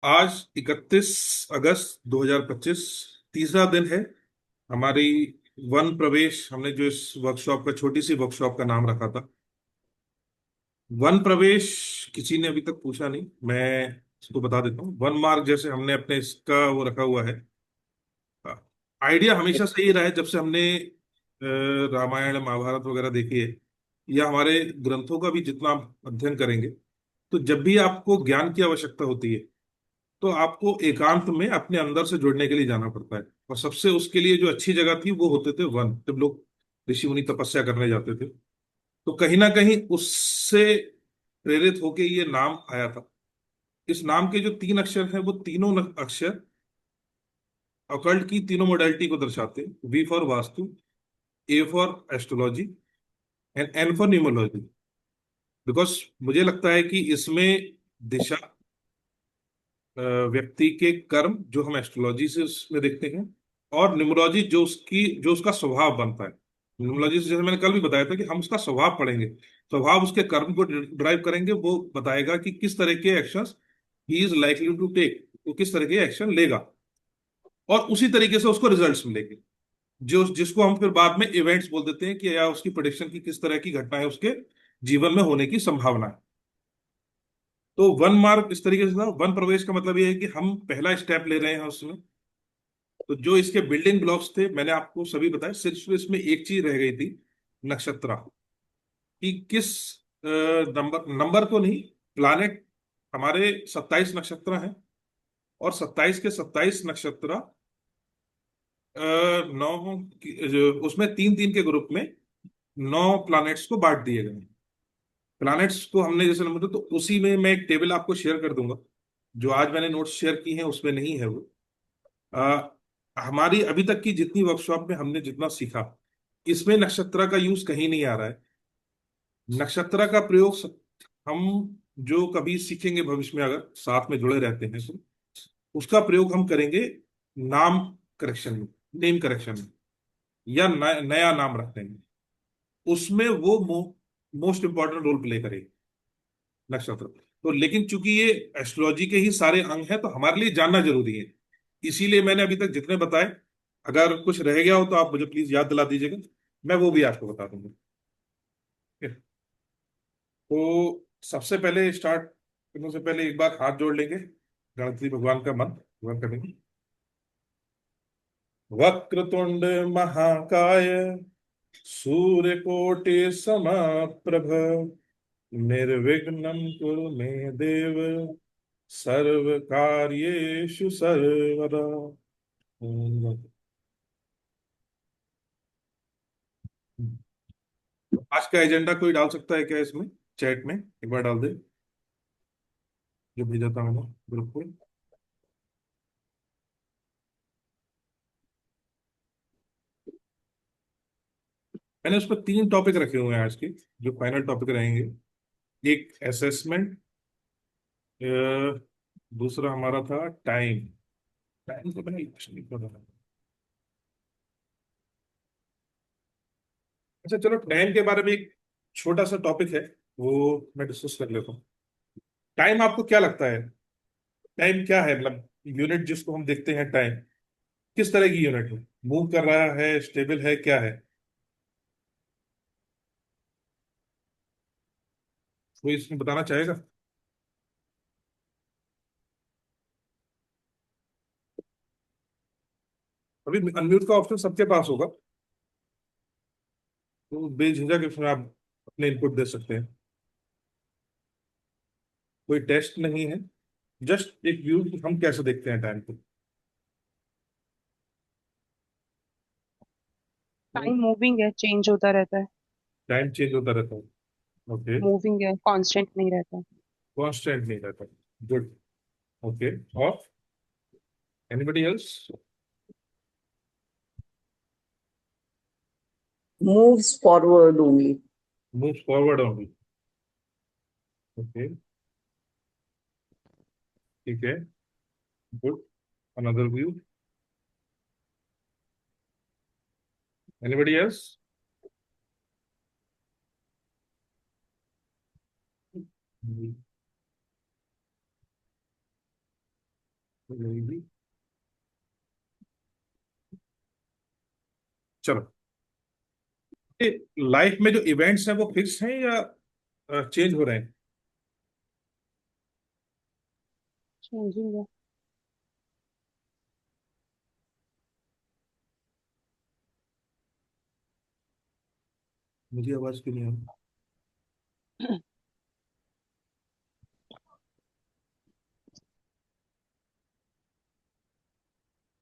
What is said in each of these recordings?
आज 31 अगस्त 2025, तीसरा दिन है हमारी वन प्रवेश। हमने जो इस वर्कशॉप का, छोटी सी वर्कशॉप का नाम रखा था वन प्रवेश। किसी ने अभी तक पूछा नहीं, मैं इसको बता देता हूँ। वन मार्क जैसे हमने अपने इसका वो रखा हुआ है। आइडिया हमेशा से ही रहा है, जब से हमने रामायण महाभारत वगैरह देखी है, या हमारे ग्रंथों का भी जितना आप अध्ययन करेंगे, तो जब भी आपको ज्ञान की आवश्यकता होती है तो आपको एकांत में अपने अंदर से जुड़ने के लिए जाना पड़ता है। और सबसे उसके लिए जो अच्छी जगह थी वो होते थे वन। जब लोग ऋषि मुनि तपस्या करने जाते थे, तो कहीं ना कहीं उससे प्रेरित होके ये नाम आया था। इस नाम के जो 3 अक्षर हैं, वो तीनों अक्षर अकल्ट की तीनों मोडालिटी को दर्शाते हैं। V for vastu, A for astrology, and N for numerology. Because मुझे लगता है कि इसमें दिशा, व्यक्ति के कर्म जो हम एस्ट्रोलॉजी से उसमें देखते हैं, और न्यूमरोलॉजी जो उसका स्वभाव बनता है। न्यूमरोलॉजी से, जैसे मैंने कल भी बताया था, कि हम उसका स्वभाव पढ़ेंगे। स्वभाव उसके कर्म को ड्राइव करेंगे, वो बताएगा कि किस तरह के actions he is likely to take, वो किस तरह के एक्शन लेगा, और उसी तरीके से उसको रिजल्ट्स मिलेंगे। जो जिसको हम फिर बाद में इवेंट्स बोल देते हैं, कि या उसकी प्रोडिक्शन की किस तरह की घटना है उसके जीवन में होने की संभावना है। तो वन मार्क इस तरीके से था। वन प्रवेश का मतलब ये है कि हम पहला स्टेप ले रहे हैं उसमें। तो जो इसके बिल्डिंग ब्लॉक्स थे मैंने आपको सभी बताए, सिर्फ इसमें एक चीज रह गई थी, नक्षत्र। कि किस नंबर नंबर को नहीं, प्लानेट। हमारे 27 नक्षत्र हैं, और 27 के 27 नक्षत्र, नौ उसमें तीन तीन के ग्रुप में 9 प्लैनेट्स को बांट दिए गए हैं। प्लैनेट्स को हमने जैसे नंबर, तो उसी में मैं एक टेबल आपको शेयर कर दूंगा। जो आज मैंने नोट्स शेयर की हैं उसमें नहीं है वो। हमारी अभी तक की जितनी वर्कशॉप में हमने जितना सीखा, इसमें नक्षत्र का यूज कहीं नहीं आ रहा है। नक्षत्र का प्रयोग हम जो कभी सीखेंगे भविष्य में, अगर साथ में जुड़े रहते हैं, तो उसका प्रयोग हम करेंगे नाम करेक्शन में, नेम करेक्शन में, या नया नाम रख देंगे। उसमें वो मोस्ट इंपॉर्टेंट रोल प्ले करेगी नक्षत्र। तो लेकिन चूंकि ये एस्ट्रोलॉजी के ही सारे अंग हैं, तो हमारे लिए जानना जरूरी है। इसीलिए मैंने अभी तक जितने बताए, अगर कुछ रह गया हो तो आप मुझे प्लीज याद दिला दीजिएगा, मैं वो भी आपको बता दूंगा। ठीक है? तो सबसे पहले स्टार्ट करने से पहले एक बार हाथ जोड़ लेंगे, गणपति भगवान का मंत्र भगवान करेंगे। वक्रतुंड महाकाय, सूर्यकोटि समप्रभ, निर्विघ्नं कुरु मे देव, सर्व कार्येषु सर्वदा। आज का एजेंडा कोई डाल सकता है क्या इसमें, चैट में एक बार डाल दे, जो भेजा था मैंने ग्रुप पे। मैंने उस पर 3 टॉपिक रखे हुए हैं आज के, जो फाइनल टॉपिक रहेंगे। एक असेसमेंट, दूसरा हमारा था टाइम। टाइम को मैंने कुछ नहीं पता था। अच्छा चलो, टाइम के बारे में एक छोटा सा टॉपिक है, वो मैं डिस्कस कर लेता हूँ। टाइम आपको क्या लगता है? टाइम क्या है, मतलब यूनिट जिसको हम देखते हैं टाइम, किस तरह की यूनिट है? मूव कर रहा है, स्टेबल है, क्या है? कोई इसमें बताना चाहेगा? अभी अनम्यूट का ऑप्शन सबके पास होगा, तो बेझिझक इसमें आप अपने इनपुट दे सकते हैं। कोई टेस्ट नहीं है, जस्ट एक व्यू कि हम कैसे देखते हैं टाइम को। टाइम मूविंग है, चेंज होता रहता है। टाइम चेंज होता रहता है। ओके। मूविंग है, कांस्टेंट नहीं रहता। कांस्टेंट नहीं रहता। गुड। ओके। और anybody else? Moves forward only. Move forward only. Okay. ठीक है। Good. Another view? Anybody else? रहेगी। चलो, ये लाइफ में जो इवेंट्स हैं वो फिक्स हैं या चेंज हो रहे हैं? चेंजिंग है। मुझे आवाज क्यों नहीं आ रही?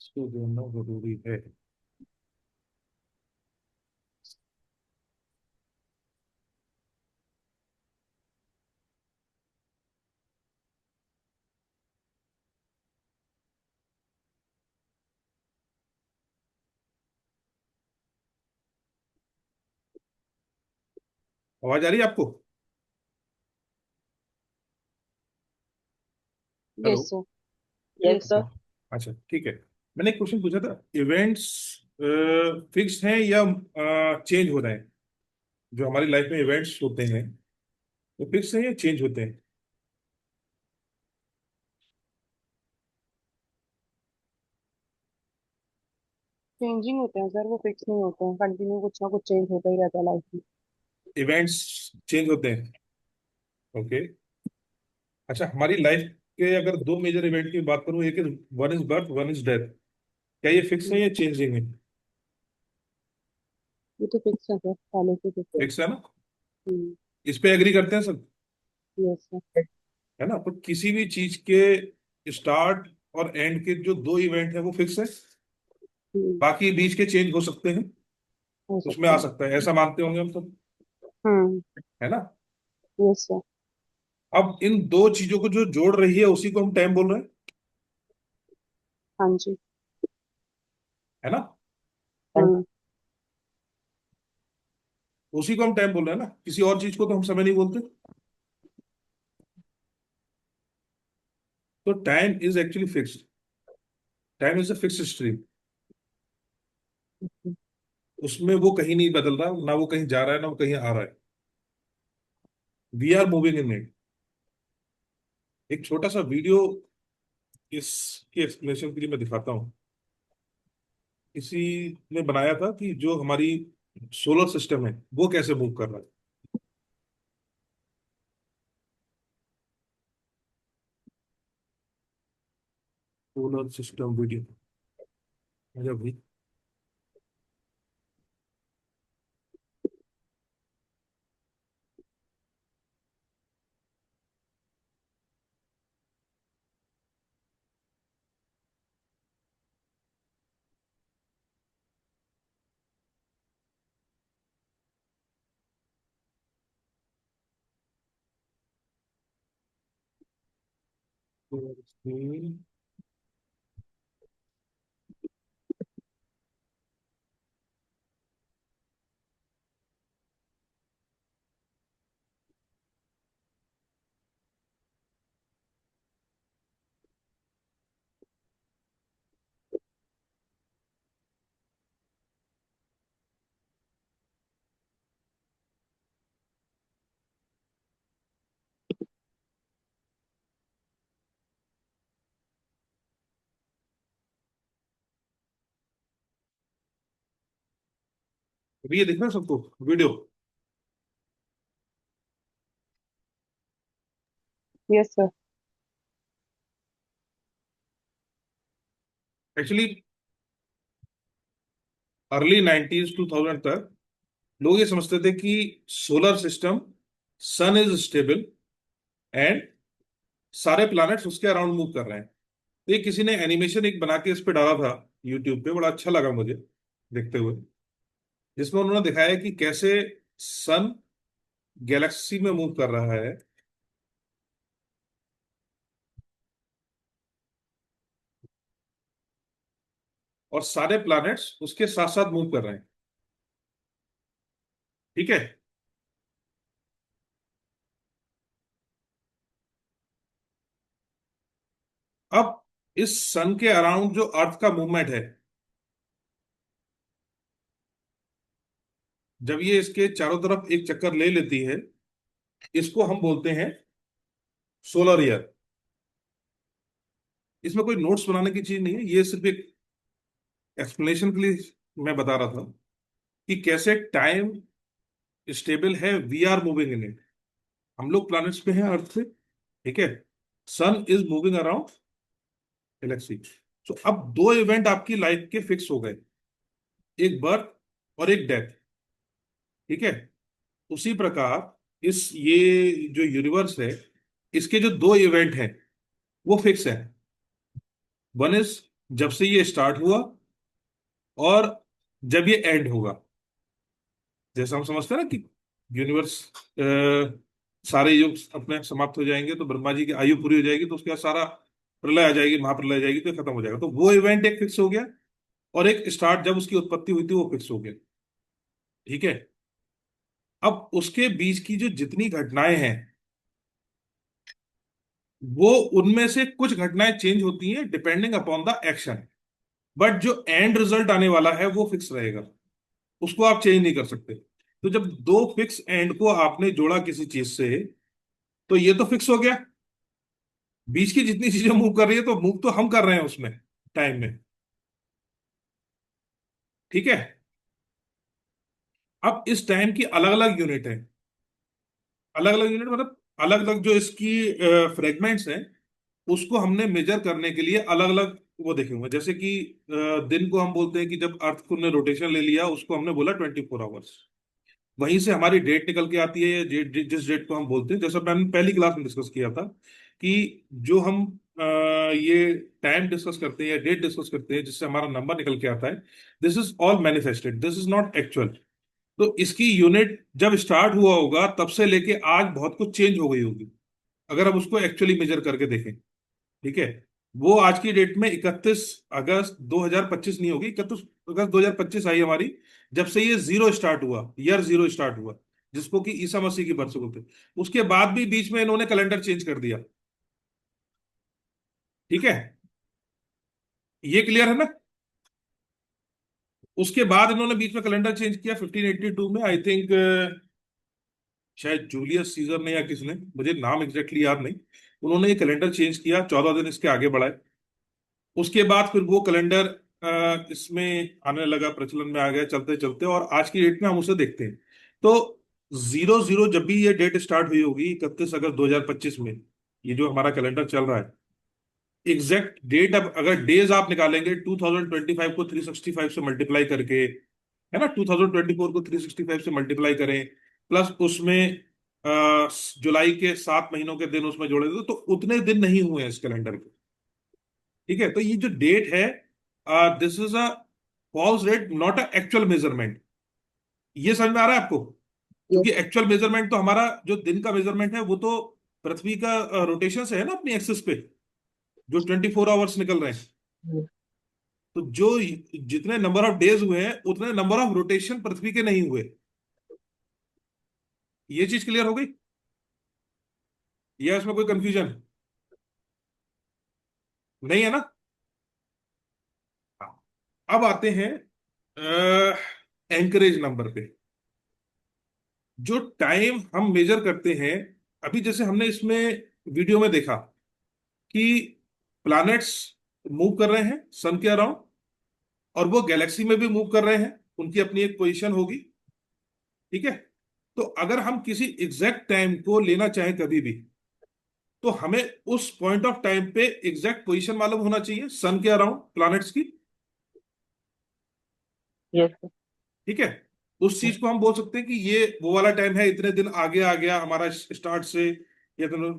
इसको जानना जरूरी है। आवाज आ रही है आपको? Hello. Yes sir. Yes, yes sir. Sir. अच्छा, ठीक है। मैंने एक क्वेश्चन पूछा था, इवेंट्स फिक्स हैं या चेंज हो रहे हैं? जो हमारी लाइफ में इवेंट्स होते हैं वो फिक्स हैं या चेंज होते हैं? चेंजिंग होते हैं सर, वो फिक्स नहीं होते हैं, कंटिन्यू कुछ ना कुछ चेंज होता ही रहता है लाइफ में। इवेंट्स चेंज होते हैं। ओके। अच्छा, हमारी लाइफ के अगर दो मेजर इवेंट की बात करूं, एक one is birth, one is death, क्या ये फिक्स है हम्म, या चेंजिंग है? ये तो फिक्स है सर, पहले से फिक्स है। फिक्स है ना? हम्म। इस पे एग्री करते हैं सब? Yes sir. है ना? तो किसी भी चीज के स्टार्ट और एंड के जो दो इवेंट है वो फिक्स है। हम्म। बाकी बीच के चेंज हो सकते हैं, हो उसमें सकते आ हैं। सकता है, ऐसा मानते होंगे हम सब। हम्म। है ना? Yes sir. अब इन दो चीजों को जो जोड़ रही है उसी को हम टाइम बोल रहे हैं। हाँ जी। है ना? हम्म। उसी को हम टाइम बोल रहे हैं ना, किसी और चीज को तो हम समय नहीं बोलते। तो time is actually fixed. Time is a fixed stream. उसमें वो कहीं नहीं बदल रहा, ना वो कहीं जा रहा है ना वो कहीं आ रहा है। We are moving in it. एक छोटा सा वीडियो इसकी एक्सप्लेनेशन के लिए मैं दिखाता हूँ। किसी ने बनाया था कि जो हमारी सोलर सिस्टम है वो कैसे मूव कर रहा है। Solar system video. अच्छा भाई। अभी ये दिख रहा है सबको video? Yes sir. Actually early 90s 2000 तक लोग ये समझते थे कि solar system, sun is stable and सारे प्लैनेट्स उसके अराउंड मूव कर रहे हैं। तो ये किसी ने एनिमेशन एक बना के इस पे डाला था यूट्यूब पे, बड़ा अच्छा लगा मुझे देखते हुए। जिसमें उन्होंने दिखाया कि कैसे सन गैलेक्सी में मूव कर रहा है और सारे प्लैनेट्स उसके साथ साथ मूव कर रहे हैं। ठीक है। अब इस सन के अराउंड जो अर्थ का मूवमेंट है, जब ये इसके चारों तरफ एक चक्कर ले लेती है, इसको हम बोलते हैं सोलर ईयर। इसमें कोई नोट्स बनाने की चीज नहीं है, ये सिर्फ एक एक्सप्लेनेशन के लिए मैं बता रहा था कि कैसे टाइम स्टेबल है, we are moving in it. हम लोग प्लैनेट्स पे हैं अर्थ से, ठीक है। Sun is moving around galaxy. So अब दो इवेंट आपकी लाइफ के फिक्स हो गए, एक बर्थ और एक डेथ, ठीक है। उसी प्रकार इस ये जो यूनिवर्स है, इसके जो दो इवेंट हैं वो फिक्स है। वन इज जब से ये स्टार्ट हुआ, और जब ये एंड होगा। जैसा हम समझते हैं ना कि यूनिवर्स सारे युग अपने समाप्त हो जाएंगे तो ब्रह्मा जी की आयु पूरी हो जाएगी, तो उसके बाद सारा प्रलय आ जाएगी, महाप्रलय आ जाएगी, तो ये खत्म हो जाएगा। तो वो इवेंट एक फिक्स हो गया, और एक स्टार्ट जब उसकी उत्पत्ति हुई थी वो फिक्स हो गया, ठीक है। अब उसके बीच की जो जितनी घटनाएं हैं, वो उनमें से कुछ घटनाएं चेंज होती हैं depending upon the action, but जो एंड रिजल्ट आने वाला है वो फिक्स रहेगा, उसको आप चेंज नहीं कर सकते। तो जब दो फिक्स एंड को आपने जोड़ा किसी चीज से, तो ये तो फिक्स हो गया। बीच की जितनी चीजें मूव कर रही है, तो मूव तो हम कर रहे हैं उसमें, टाइम में, ठीक है। अब इस टाइम की अलग अलग यूनिट है, अलग अलग यूनिट मतलब अलग अलग जो इसकी फ्रेगमेंट्स हैं, उसको हमने मेजर करने के लिए अलग अलग वो देखे हुए हैं। जैसे कि दिन को हम बोलते हैं कि जब अर्थ को ने रोटेशन ले लिया, उसको हमने बोला 24 आवर्स। वहीं से हमारी डेट निकल के आती है, जिस डेट को हम बोलते हैं, जैसा मैंने पहली क्लास में डिस्कस किया था कि जो हम ये टाइम डिस्कस करते हैं या डेट डिस्कस करते हैं जिससे हमारा नंबर निकल के आता है, this is all manifested, this is not actual. तो इसकी यूनिट जब स्टार्ट हुआ होगा तब से लेके आज बहुत कुछ चेंज हो गई होगी, अगर हम उसको एक्चुअली मेजर करके देखें, ठीक है। वो आज की डेट में 31 अगस्त 2025 नहीं होगी, 31 अगस्त 2025 आई हमारी, जब से ये जीरो स्टार्ट हुआ, ईयर जीरो स्टार्ट हुआ, जिसको कि ईसा मसीह की बरस बोलते हैं। उसके बाद भी बीच में इन्होंने कैलेंडर चेंज कर दिया, ठीक है। ये क्लियर है ना। उसके बाद इन्होंने बीच में कैलेंडर चेंज किया 1582 में, आई थिंक शायद जूलियस सीजर ने या किसने, मुझे नाम एग्जैक्टली याद नहीं। उन्होंने ये कैलेंडर चेंज किया, 14 दिन इसके आगे बढ़ाए। उसके बाद फिर वो कैलेंडर इसमें आने लगा, प्रचलन में आ गया चलते चलते, और आज की डेट में हम उसे देखते हैं। तो 00 जब भी ये डेट स्टार्ट हुई होगी, 31 अगस्त 2025 में, ये जो हमारा कैलेंडर चल रहा है, एग्जैक्ट डेट, अब अगर डेज आप निकालेंगे 2025 को 365 से मल्टीप्लाई करके, है ना, 2024 को 365 से मल्टीप्लाई करें, प्लस उसमें जुलाई के 7 महीनों के दिन उसमें जोड़े दो, तो उतने दिन नहीं हुए हैं इस कैलेंडर के, ठीक है। तो ये जो डेट है, this is a false date, not a actual measurement. ये समझ में आ रहा है आपको, क्योंकि Yes. एक्चुअल मेजरमेंट तो हमारा जो दिन का मेजरमेंट है वो तो पृथ्वी का रोटेशन से है ना, अपनी एक्सिस पे, जो 24 आवर्स निकल रहे हैं। तो जो जितने नंबर ऑफ डेज हुए हैं, उतने नंबर ऑफ रोटेशन पृथ्वी के नहीं हुए। ये चीज क्लियर हो गई, या इसमें कोई कंफ्यूजन नहीं है ना। हाँ। अब आते हैं एंकरेज नंबर पे, जो टाइम हम मेजर करते हैं। अभी जैसे हमने इसमें वीडियो में देखा कि प्लैनेट्स मूव कर रहे हैं सन के अराउंड, और वो गैलेक्सी में भी मूव कर रहे हैं, उनकी अपनी एक पोजीशन होगी, ठीक है। तो अगर हम किसी एग्जैक्ट टाइम को लेना चाहें कभी भी, तो हमें उस पॉइंट ऑफ टाइम पे एग्जैक्ट पोजीशन मालूम होना चाहिए सन के अराउंड प्लैनेट्स की, यस सर। ठीक है। उस चीज को हम बोल सकते हैं कि ये वो वाला टाइम है, इतने दिन आगे आ गया हमारा स्टार्ट से, ये दोनों।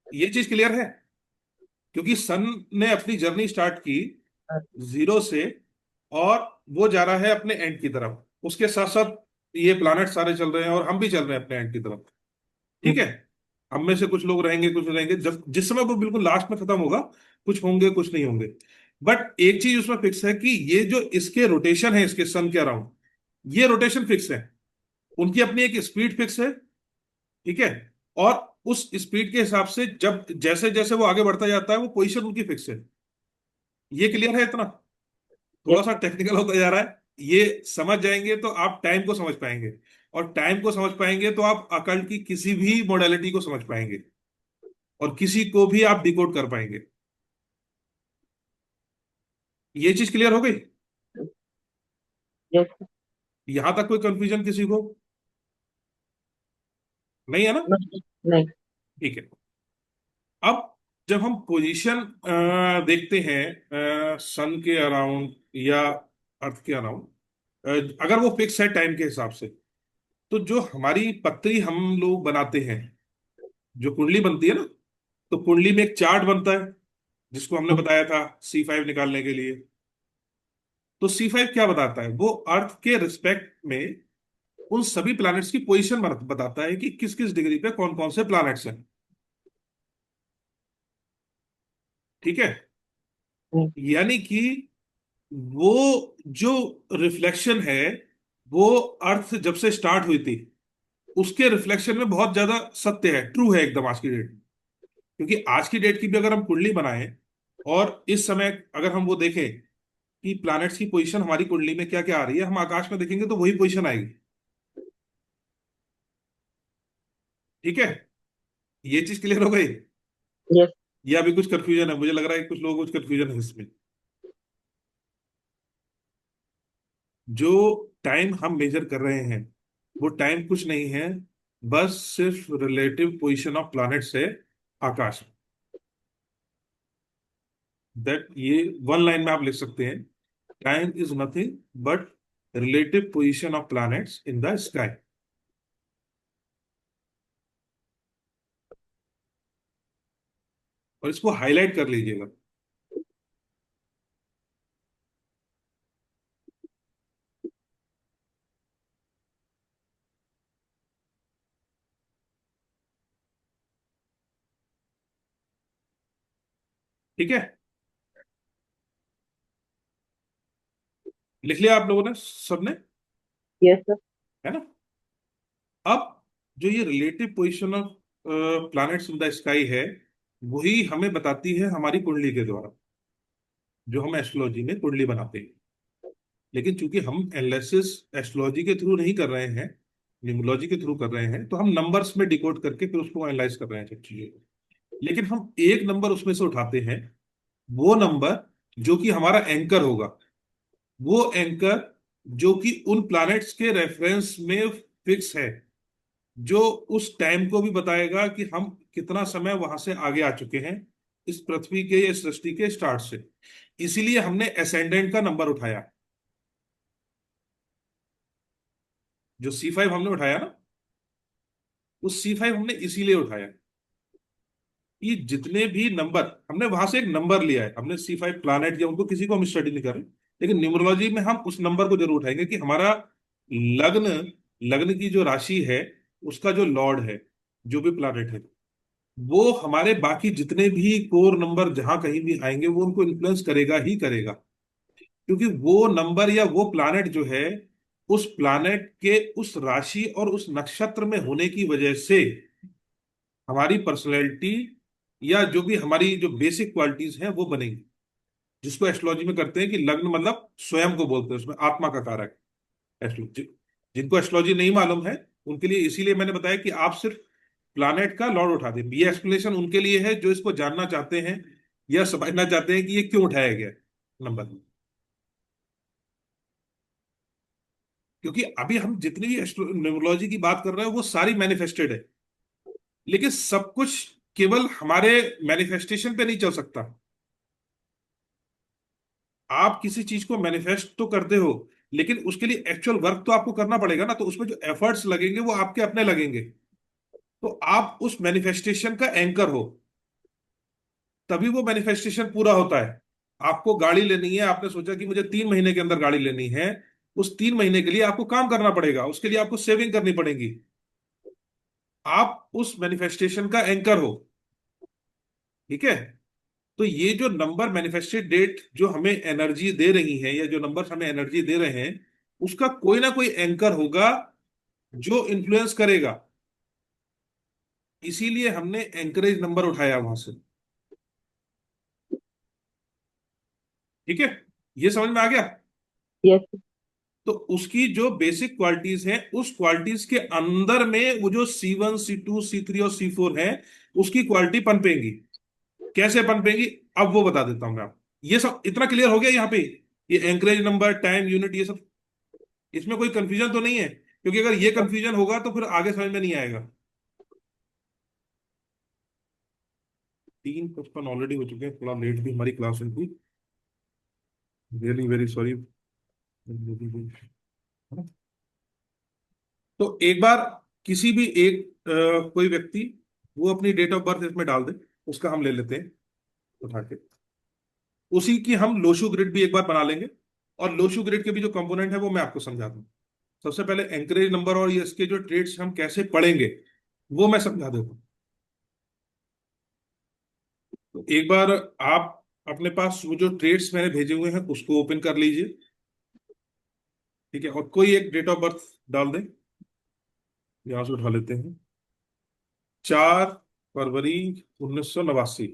ये चीज क्लियर है, क्योंकि सन ने अपनी जर्नी स्टार्ट की जीरो से, और वो जा रहा है अपने एंड की तरफ, उसके साथ साथ ये प्लैनेट सारे चल रहे हैं, और हम भी चल रहे हैं अपने एंड की तरफ, ठीक है। हम में से कुछ लोग रहेंगे, कुछ नहीं रहेंगे, जब जिस समय वो बिल्कुल लास्ट में खत्म होगा, कुछ होंगे कुछ नहीं होंगे। बट एक चीज उसमें फिक्स है कि ये जो इसके रोटेशन है इसके सन के अराउंड, ये रोटेशन फिक्स है, उनकी अपनी एक स्पीड फिक्स है, ठीक है। और उस स्पीड के हिसाब से जब जैसे जैसे वो आगे बढ़ता जाता है, वो पोजीशन उनकी फिक्स है। ये क्लियर है इतना। थोड़ा यस सा टेक्निकल होता जा रहा है, ये समझ जाएंगे तो आप टाइम को समझ पाएंगे, और टाइम को समझ पाएंगे तो आप अकल्ट की किसी भी मोडालिटी को समझ पाएंगे, और किसी को भी आप डिकोड कर पाएंगे। ये चीज क्लियर हो गई? Yes. यहां तक कोई कंफ्यूजन किसी को नहीं है ना? नहीं. ठीक है। अब जब हम पोजीशन देखते हैं सन के अराउंड या अर्थ के अराउंड, अगर वो फिक्स है टाइम के हिसाब से, तो जो हमारी पत्री हम लोग बनाते हैं, जो कुंडली बनती है ना, तो कुंडली में एक चार्ट बनता है जिसको हमने बताया था C5 निकालने के लिए। तो C5 क्या बताता है? वो अर्थ के रिस्पेक्ट में उन सभी प्लैनेट्स की पोजीशन बताता है कि किस किस डिग्री पे कौन कौन से प्लैनेट्स हैं। ठीक है। यानी कि वो जो रिफ्लेक्शन है, वो अर्थ जब से स्टार्ट हुई थी उसके रिफ्लेक्शन में बहुत ज्यादा सत्य है, ट्रू है एकदम आज की डेट में। क्योंकि आज की डेट की भी अगर हम कुंडली बनाएं और इस समय अगर हम वो देखें कि प्लैनेट्स की पोजीशन हमारी कुंडली में क्या क्या आ रही है, हम आकाश में देखेंगे तो वही पोजीशन आएगी। ठीक है। ये चीज क्लियर हो गई? Yes. या अभी कुछ कंफ्यूजन है? मुझे लग रहा है कि कुछ लोगों को कुछ कंफ्यूजन है इसमें। जो टाइम हम मेजर कर रहे हैं वो टाइम कुछ नहीं है, बस सिर्फ रिलेटिव पोजीशन ऑफ प्लैनेट्स है आकाश में। दैट ये वन लाइन में आप लिख सकते हैं, time is nothing but relative position of planets in the sky. और इसको हाईलाइट कर लीजिएगा। ठीक है। लिख लिया आप लोगों ने सबने? Yes, sir. है ना? अब जो ये relative position of planets in the sky है, वही हमें बताती है हमारी कुंडली के द्वारा, जो हम एस्ट्रोलॉजी में कुंडली बनाते हैं। लेकिन चूंकि हम एनालिसिस एस्ट्रोलॉजी के थ्रू नहीं कर रहे हैं, न्यूमरोलॉजी के थ्रू कर रहे हैं, तो हम नंबर्स में डिकोड करके फिर उसको एनालाइज कर रहे हैं सब चीजों को। लेकिन हम एक नंबर उसमें से उठाते हैं, वो नंबर जो कि हमारा एंकर होगा, वो एंकर जो कि उन प्लैनेट्स के रेफरेंस में फिक्स है, जो उस टाइम को भी बताएगा कि हम कितना समय वहां से आगे आ चुके हैं इस पृथ्वी के या इस सृष्टि के स्टार्ट से। इसीलिए हमने एसेंडेंट का नंबर उठाया। जो C5 हमने उठाया ना, उस C5 हमने इसीलिए उठाया कि जितने भी नंबर हमने वहां से एक नंबर लिया है, हमने C5 प्लैनेट या उनको किसी को हम स्टडी नहीं कर रहे, लेकिन न्यूमरोलॉजी में हम उस नंबर को जरूर उठाएंगे कि हमारा लग्न, लग्न की जो राशि है, उसका जो लॉर्ड है, जो भी प्लैनेट है, वो हमारे बाकी जितने भी कोर नंबर जहां कहीं भी आएंगे वो उनको इन्फ्लुएंस करेगा ही करेगा। क्योंकि वो नंबर या वो प्लैनेट जो है, उस प्लैनेट के उस राशि और उस नक्षत्र में होने की वजह से हमारी पर्सनैलिटी या जो भी हमारी जो बेसिक क्वालिटीज हैं वो बनेंगी। जिसको एस्ट्रोलॉजी में करते हैं कि लग्न मतलब स्वयं को बोलते हैं, उसमें आत्मा का कारक एस्ट्रोलॉजी। जिनको एस्ट्रोलॉजी नहीं मालूम है उनके लिए इसीलिए मैंने बताया कि आप सिर्फ प्लैनेट का लॉर्ड उठा दें। ये एक्सप्लेनेशन उनके लिए है जो इसको जानना चाहते हैं या समझना चाहते हैं कि ये क्यों उठाया गया नंबर। क्योंकि अभी हम जितनी भी न्यूमरोलॉजी की बात कर रहे हैं वो सारी मैनिफेस्टेड है, लेकिन सब कुछ केवल हमारे मैनिफेस्टेशन पे नहीं चल सकता। आप किसी चीज को मैनिफेस्ट तो करते हो, लेकिन उसके लिए एक्चुअल वर्क तो आपको करना पड़ेगा ना, तो उसमें जो एफर्ट्स लगेंगे वो आपके अपने लगेंगे। तो आप उस मैनिफेस्टेशन का एंकर हो, तभी वो मैनिफेस्टेशन पूरा होता है। आपको गाड़ी लेनी है, आपने सोचा कि मुझे 3 महीने के अंदर गाड़ी लेनी है, उस 3 महीने के लिए आपको काम करना पड़ेगा, उसके लिए आपको सेविंग करनी पड़ेगी। आप उस मैनिफेस्टेशन का एंकर हो। ठीक है। तो ये जो नंबर मैनिफेस्टेड डेट जो हमें एनर्जी दे रही है, या जो नंबर हमें एनर्जी दे रहे हैं, उसका कोई ना कोई एंकर होगा जो इन्फ्लुएंस करेगा। इसीलिए हमने एंकरेज नंबर उठाया वहां से। ठीक है। ये समझ में आ गया? Yes. तो उसकी जो बेसिक क्वालिटीज हैं, उस क्वालिटीज के अंदर में वो जो C1 C2 C3 और C4 है, उसकी क्वालिटी पनपेंगी। कैसे पनपेंगी अब वो बता देता हूं मैं आपको। ये सब इतना क्लियर हो गया यहाँ पे? ये एंकरेज नंबर, टाइम यूनिट, ये सब, इसमें कोई कंफ्यूजन तो नहीं है? क्योंकि अगर ये कंफ्यूजन होगा तो फिर आगे समझ में नहीं आएगा। 3:55 ऑलरेडी हो चुके हैं, थोड़ा लेट भी हमारी क्लास हुई थी। Really very sorry. तो एक बार किसी भी एक कोई व्यक्ति वो अपनी डेट ऑफ बर्थ इसमें डाल दे, उसका हम ले लेते हैं उठा के, उसी की हम लोशू ग्रिड भी एक बार बना लेंगे। और लोशू ग्रिड के भी जो कंपोनेंट है वो मैं आपको समझाता हूँ। सबसे पहले एंकरेज नंबर और ये इसके जो ट्रेड्स हम कैसे पढ़ेंगे वो मैं समझा देता हूँ। तो एक बार आप अपने पास वो जो ट्रेड्स मैंने भेजे हुए हैं उसको ओपन कर लीजिए। ठीक है, और कोई एक डेट ऑफ बर्थ डाल दें, यहां से उठा लेते हैं। 4 फरवरी 1989।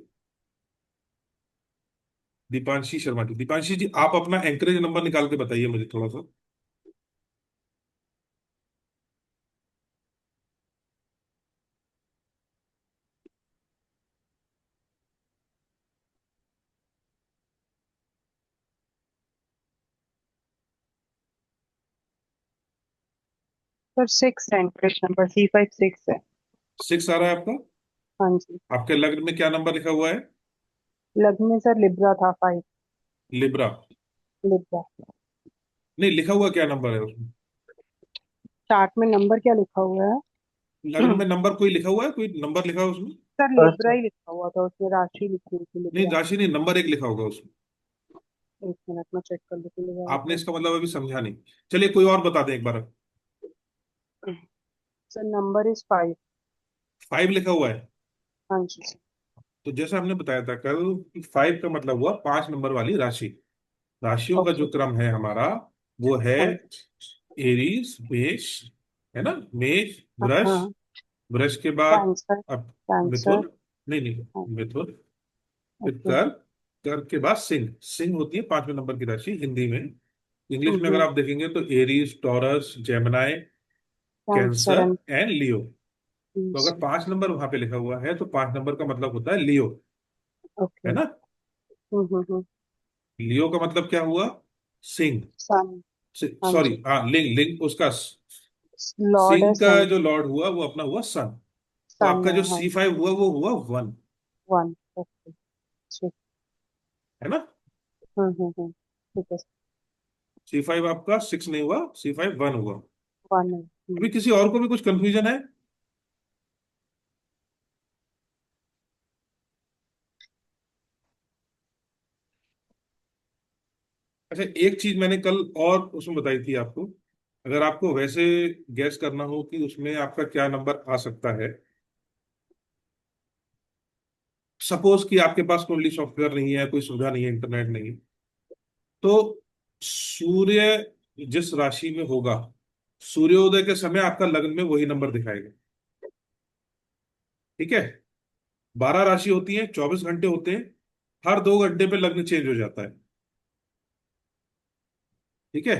दीपांशी शर्मा जी, दीपांशी जी आप अपना एंकरेज नंबर निकाल के बताइए मुझे थोड़ा सा। सर 6 है, इंटरेस्ट नंबर C56 है। 6 आ रहा है आपका? हाँ जी। आपके लग्न में क्या नंबर लिखा हुआ है? लग्न में सर लिब्रा था, 5। लिब्रा? लिब्रा। नहीं, लिखा हुआ क्या नंबर है उसमें? चार्ट में नंबर क्या लिखा हुआ है? लग्न में नंबर कोई लिखा हुआ है, कोई नंबर लिखा है उसमें? सर फर्स्ट लिब्रा ही लिखा हुआ था, उसमें राशि लिखी हुई थी नहीं, लिब्रा। राशि नहीं, नंबर एक लिखा होगा उसमें। एक मिनट में चेक कर लेती हूँ आपने तो। इसका मतलब अभी समझा नहीं। चलिए कोई और बता दें एक बार। Sir number is 5। 5 लिखा हुआ है? हाँ जी सर। तो जैसा हमने बताया था कल कि 5 का मतलब हुआ 5 नंबर वाली राशि। राशियों का ओके। जो क्रम है हमारा वो है हाँ जी। एरीज, मेष, है ना, मेष, हाँ वृष, हाँ। वृष के बाद कैंसर। अब कैंसर। मिथुन, नहीं नहीं, हाँ। मिथुन, फिर ओके। कर, कर के बाद सिंह। सिंह होती है 5वें नंबर की राशि हिंदी में। इंग्लिश में अगर हम्म। आप देखेंगे तो Aries, Taurus, Gemini, Cancer Cancer and and Leo. तो पीस। अगर 5 नंबर वहां पे लिखा हुआ है तो 5 नंबर का मतलब होता है लियो, ओके। है ना। हम्म। लियो का मतलब क्या हुआ? सिंह। सन। हाँ सॉरी, जी। हाँ, लिंग, लिंग उसका लॉर्ड है सिंह का सन। जो लॉर्ड हुआ वो अपना हुआ सन। तो सन आपका है, जो हाँ। C5 हुआ वो हुआ 1, 1। ओके। ठीक। है ना। ठीक है। C5 आपका 6 नहीं हुआ, C5 1 हुआ। 1 है। अभी किसी और को भी कुछ कंफ्यूजन है? अच्छा, एक चीज मैंने कल और उसमें बताई थी आपको। अगर आपको वैसे गैस करना हो कि उसमें आपका क्या नंबर आ सकता है, सपोज कि आपके पास कुंडली सॉफ्टवेयर नहीं है, कोई सुविधा नहीं है, इंटरनेट नहीं है, तो सूर्य जिस राशि में होगा, सूर्योदय के समय आपका लग्न में वही नंबर दिखाएगा। ठीक है। 12 राशि होती है, 24 घंटे होते हैं, हर 2 घंटे पे लग्न चेंज हो जाता है। ठीक है।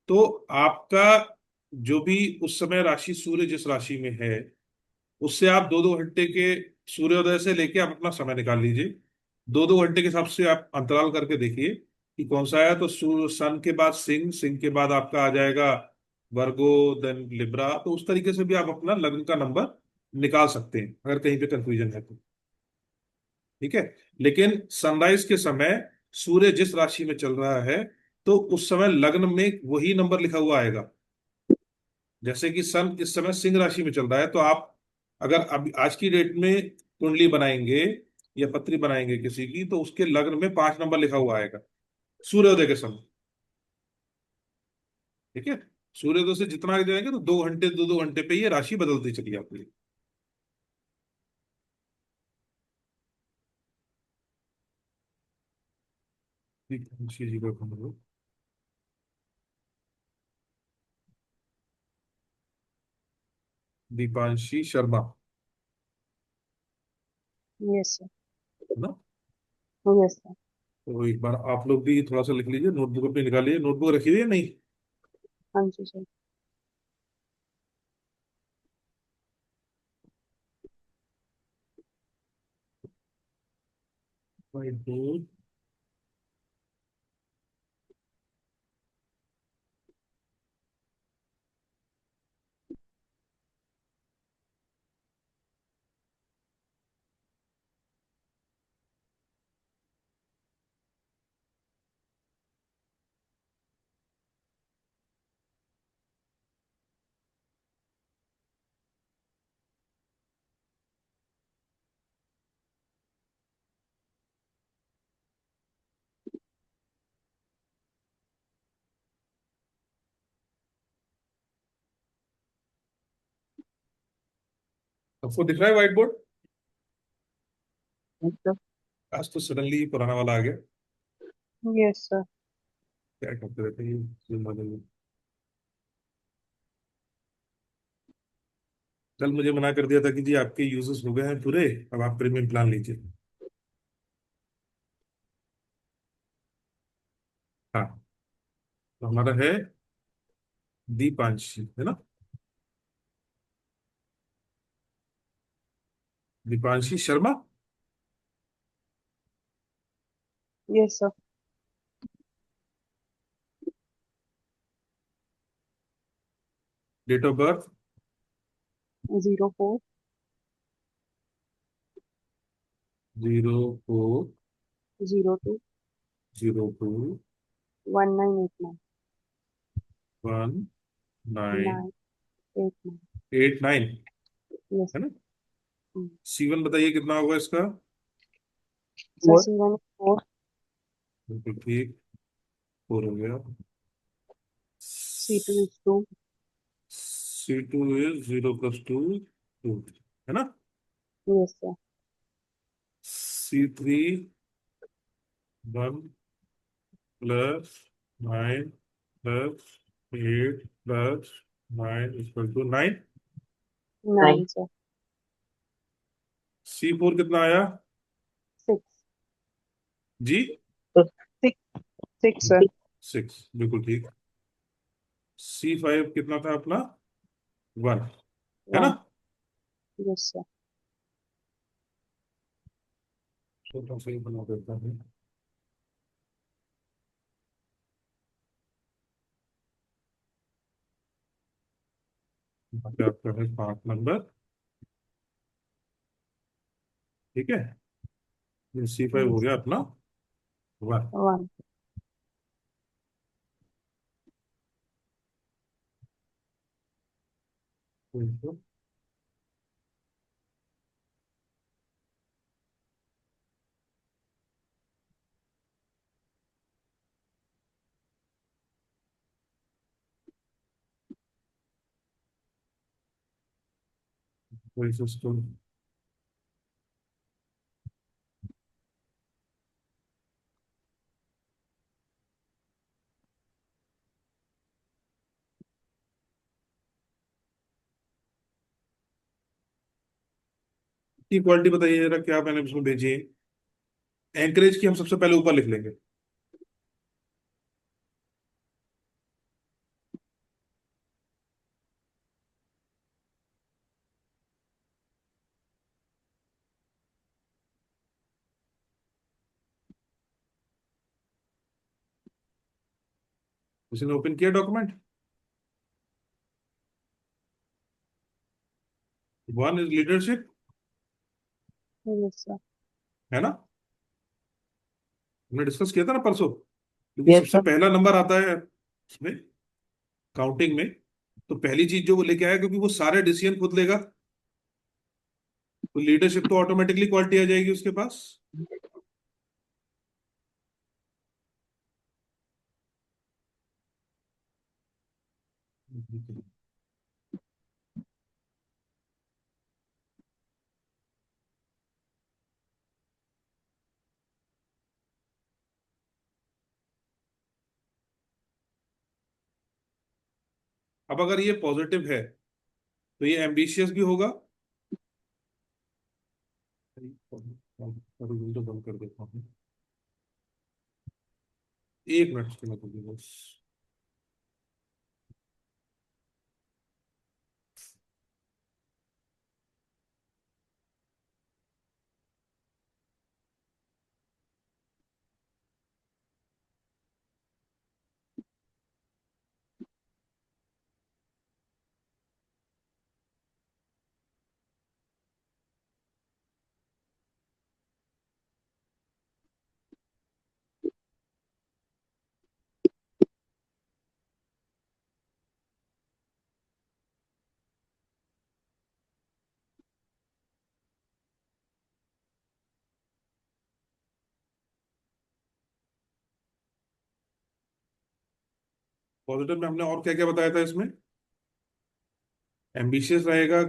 तो आपका जो भी उस समय राशि, सूर्य जिस राशि में है, उससे आप 2-2 घंटे के सूर्योदय से लेके आप अपना समय निकाल लीजिए। 2-2 घंटे के हिसाब से आप अंतराल करके देखिए कि कौन सा है। तो सन के बाद सिंह, सिंह के बाद आपका आ जाएगा वर्गो, देन लिब्रा। तो उस तरीके से भी आप अपना लग्न का नंबर निकाल सकते हैं अगर कहीं पे कंफ्यूजन है तो। ठीक है। लेकिन सनराइज के समय सूर्य जिस राशि में चल रहा है तो उस समय लग्न में वही नंबर लिखा हुआ आएगा। जैसे कि सन इस समय सिंह राशि में चल रहा है तो आप अगर अभी आज की डेट में कुंडली बनाएंगे या पत्री बनाएंगे किसी की, तो उसके लग्न में 5 नंबर लिखा हुआ आएगा सूर्योदय के समय। ठीक है। सूर्योदय से जितना आगे जाएंगे तो 2 घंटे, 2-2 घंटे पे ये राशि बदलती चली जाती है। ठीक है, ऋषि जी को हम लोग दीपांशी शर्मा, यस सर। है ना। Yes sir. तो एक बार आप लोग भी थोड़ा सा लिख लीजिए, नोटबुक अपनी निकालिए। नोटबुक रखी हुई है नहीं? हाँ जी सर। फाइव फोर आपको दिख रहा है व्हाइट बोर्ड? Yes, sir. आज तो सडनली पुराना वाला आ गया। Yes sir. क्या करते रहते हैं ये Zoom वाले लोग। कल मुझे मना कर दिया था कि जी आपके यूजेस हो गए हैं पूरे, अब आप प्रीमियम प्लान लीजिए। हाँ, तो हमारा है दीपांशी, है ना? Deepanshi Sharma. Yes sir. Date of birth? 04 zero four 02 zero two 1989 one nine 989। 89, yes. है ना? C1 बताइए कितना होगा इसका? Sir What? C1 4। बिल्कुल ठीक, 4 हो गया। C2 is 2। C2 इज 0 + 2 2, है ना? Yes sir. C3 1 + 9 + 8 + 9 = 9। 9 Nine. Sir. C4 कितना आया? 6। जी? 6। 6 सर। 6, बिल्कुल ठीक। C5 कितना था अपना? 1, है ना? 1। Yes sir. छोटा सा ही बना देता हूँ। यहाँ पे आपका है 5 नंबर, ठीक है? ये C5 हो यस। गया अपना 1। 1। वही सिस्टम। की क्वालिटी बताइए जरा, क्या मैंने उसमें भेजी है? एंकरेज की हम सबसे पहले ऊपर लिख लेंगे। किसी ने ओपन किया document? 1 is leadership, yes sir. है ना? हमने डिस्कस किया था ना परसों, क्योंकि Yes, सबसे sir. पहला नंबर आता है उसमें, काउंटिंग में। तो पहली चीज जो वो लेके आया, क्योंकि वो सारे डिसीजन खुद लेगा, तो लीडरशिप तो ऑटोमेटिकली क्वालिटी आ जाएगी उसके पास। अब अगर ये पॉजिटिव है तो ये एम्बिशियस भी होगा। विंडो बंद कर देता हूँ, 1 मिनट की मतलब बस। पॉजिटिव में हमने और क्या क्या बताया था इसमें? एम्बिशियस रहेगा,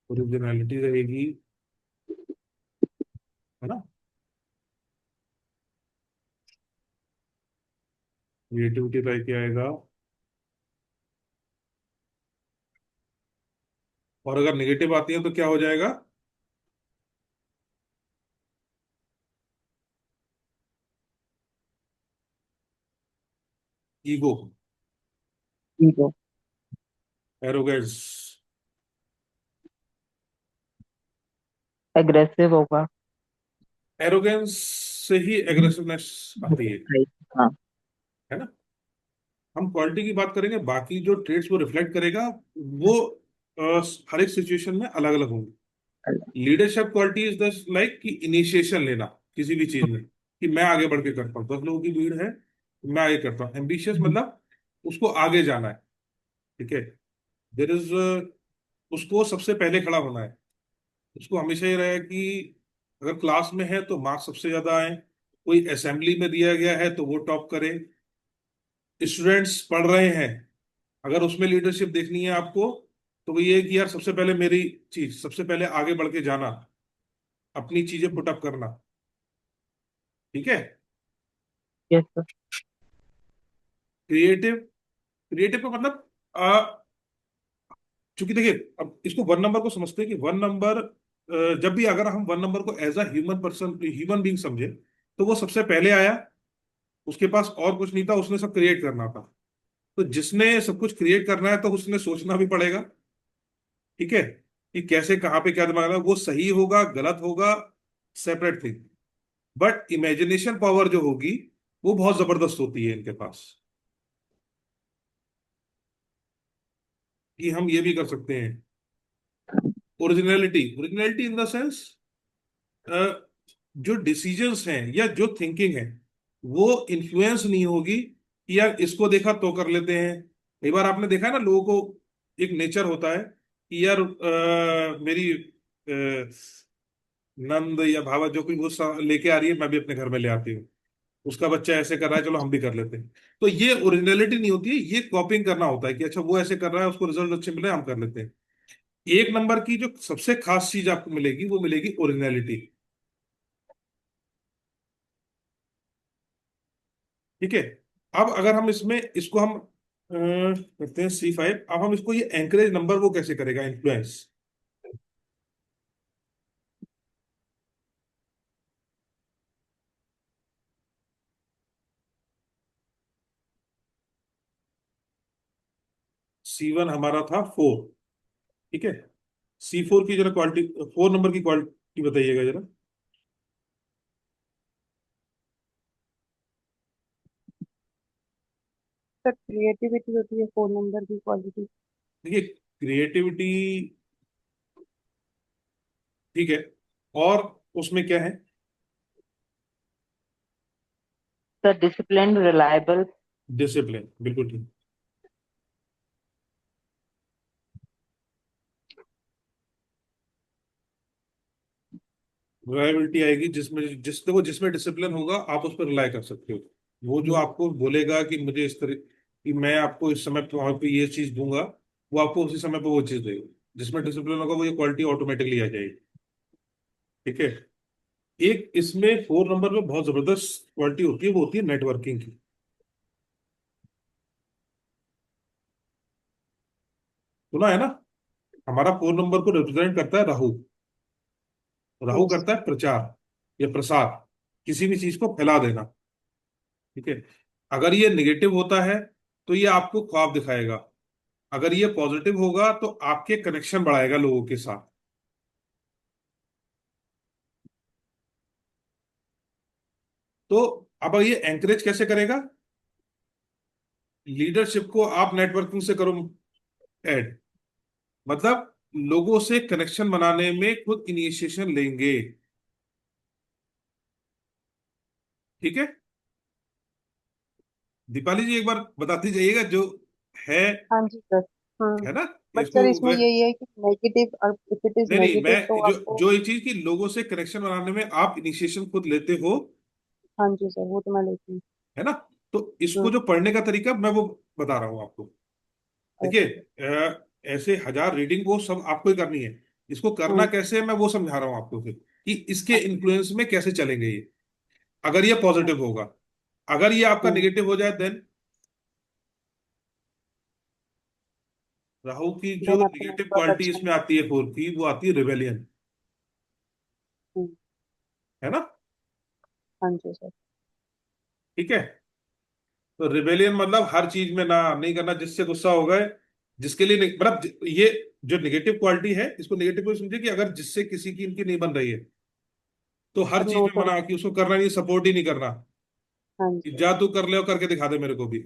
ओरिजिनलिटी रहेगी, है ना। क्रिएटिविटी रह के आएगा। और अगर निगेटिव आती है तो क्या हो जाएगा? Ego, ego, arrogance. aggressive होगा। एरोगेंस से ही एग्रेसिवनेस आती Right, हाँ। है ना। हम क्वालिटी की बात करेंगे, बाकी जो ट्रेड्स वो रिफ्लेक्ट करेगा वो हर एक सिचुएशन में अलग अलग होंगे। लीडरशिप क्वालिटी इज दस लाइक कि इनिशिएशन लेना किसी भी चीज में, कि मैं आगे बढ़ के करता हूँ, 10 लोगों की भीड़ है, मैं आगे करता हूँ। एम्बिशियस मतलब उसको आगे जाना है। ठीक है। देर इज, उसको सबसे पहले खड़ा होना है। उसको हमेशा ये रहे कि अगर क्लास में है तो मार्क्स सबसे ज्यादा आए, कोई असेंबली में दिया गया है तो वो टॉप करे, स्टूडेंट्स पढ़ रहे हैं, अगर उसमें लीडरशिप देखनी है आपको, तो वो ये है कि यार सबसे पहले मेरी चीज, सबसे पहले आगे बढ़ के जाना, अपनी चीजें पुटअप करना। ठीक है। Yes, sir. क्रिएटिव, क्रिएटिव का मतलब चूंकि देखिए, अब इसको वन नंबर को समझते हैं कि वन नंबर, जब भी अगर हम वन नंबर को as a human person, human being समझे, तो वो सबसे पहले आया, उसके पास और कुछ नहीं था, उसने सब क्रिएट करना था। तो जिसने सब कुछ क्रिएट करना है तो उसने सोचना भी पड़ेगा। ठीक है, कि कैसे कहाँ पे क्या दिमाग है, वो सही होगा गलत होगा, separate thing. But imagination power जो होगी वो बहुत जबरदस्त होती है इनके पास, कि हम ये भी कर सकते हैं। Originality, originality in the sense, जो डिसीजंस हैं या जो थिंकिंग है वो इन्फ्लुएंस नहीं होगी कि यार इसको देखा तो कर लेते हैं। कई बार आपने देखा है ना, लोगों को एक नेचर होता है कि यार मेरी नंद या भावा जो कोई वो लेके आ रही है, मैं भी अपने घर में ले आती हूँ, उसका बच्चा ऐसे कर रहा है, चलो हम भी कर लेते हैं। तो ये ओरिजिनलिटी नहीं होती है, ये कॉपिंग करना होता है कि अच्छा वो ऐसे कर रहा है, उसको रिजल्ट अच्छे मिले, हम कर लेते हैं। एक नंबर की जो सबसे खास चीज आपको मिलेगी वो मिलेगी ओरिजिनलिटी। ठीक है। अब अगर हम इसमें इसको हम करते हैं C5, अब हम इसको ये एंकरेज नंबर वो कैसे करेगा इन्फ्लुएंस। C1 हमारा था 4। ठीक है। C4 की जरा क्वालिटी, 4 नंबर की क्वालिटी बताइएगा जरा। सर क्रिएटिविटी होती है 4 नंबर की क्वालिटी। देखिए, क्रिएटिविटी, ठीक है, और उसमें क्या है? Sir, disciplined, reliable, डिसिप्लिन, बिल्कुल ठीक। रिलायबिलिटी आएगी जिसमें, देखो जिसमें डिसिप्लिन होगा आप उस पर रिलाय कर सकते हो। वो जो आपको बोलेगा कि मुझे इस तरह, कि मैं आपको इस समय पे वहां पे ये चीज दूंगा, वो आपको उसी समय पे वो चीज देगा। जिसमें डिसिप्लिन होगा वो ये क्वालिटी ऑटोमेटिकली आ जाएगी। ठीक है। एक इसमें 4 नंबर में बहुत जबरदस्त क्वालिटी होती है, वो होती है नेटवर्किंग की। सुना है ना। हमारा 4 नंबर को रिप्रेजेंट करता है राहु। राहु यस। करता है प्रचार या प्रसार, किसी भी चीज को फैला देना। ठीक है। अगर ये निगेटिव होता है तो ये आपको ख्वाब दिखाएगा, अगर ये पॉजिटिव होगा तो आपके कनेक्शन बढ़ाएगा लोगों के साथ। तो अब ये एंकरेज कैसे करेगा? लीडरशिप को आप नेटवर्किंग से करो ऐड, मतलब लोगों से कनेक्शन बनाने में खुद इनिशिएशन लेंगे। ठीक है। दीपाली जी एक बार बताती जाइएगा जो है हाँ जी सर। हम्म। है ना। बट इसको सर इसमें यही है कि नेगेटिव, इफ इट इज नहीं नहीं, नेगेटिव तो मैं जो आपको। जो ये चीज की लोगों से कनेक्शन बनाने में आप इनिशिएशन खुद लेते हो, हाँ जी सर, वो तो मैं लेती हूँ। है ना। तो इसको हम्म। जो पढ़ने का तरीका मैं वो बता रहा हूँ आपको। देखिए, अच्छा। ऐसे 1000 रीडिंग वो सब आपको ही करनी है। इसको करना हम्म। कैसे है मैं वो समझा रहा हूँ आपको फिर, कि इसके इन्फ्लुएंस में कैसे चलेंगे ये, अगर ये पॉजिटिव होगा। अगर ये आपका हम्म। निगेटिव हो जाए, देन राहु की जो देन आपके निगेटिव नेटवर्क क्वालिटी अच्छा इसमें नहीं। आती है फोर की, वो आती है रिवेलियन, हम्म। है ना। हाँ जी सर। ठीक है। तो रिवेलियन मतलब हर चीज में ना नहीं करना, जिससे गुस्सा हो गए, जिसके लिए मतलब ये जो निगेटिव क्वालिटी है, इसको नेगेटिव को समझिए कि अगर जिससे किसी की इनकी नहीं बन रही है, तो हर तब चीज नो में तो मना, कि उसको करना नहीं, सपोर्ट ही नहीं करना, हाँ कि जी। जा तू कर ले और करके दिखा दे मेरे को भी।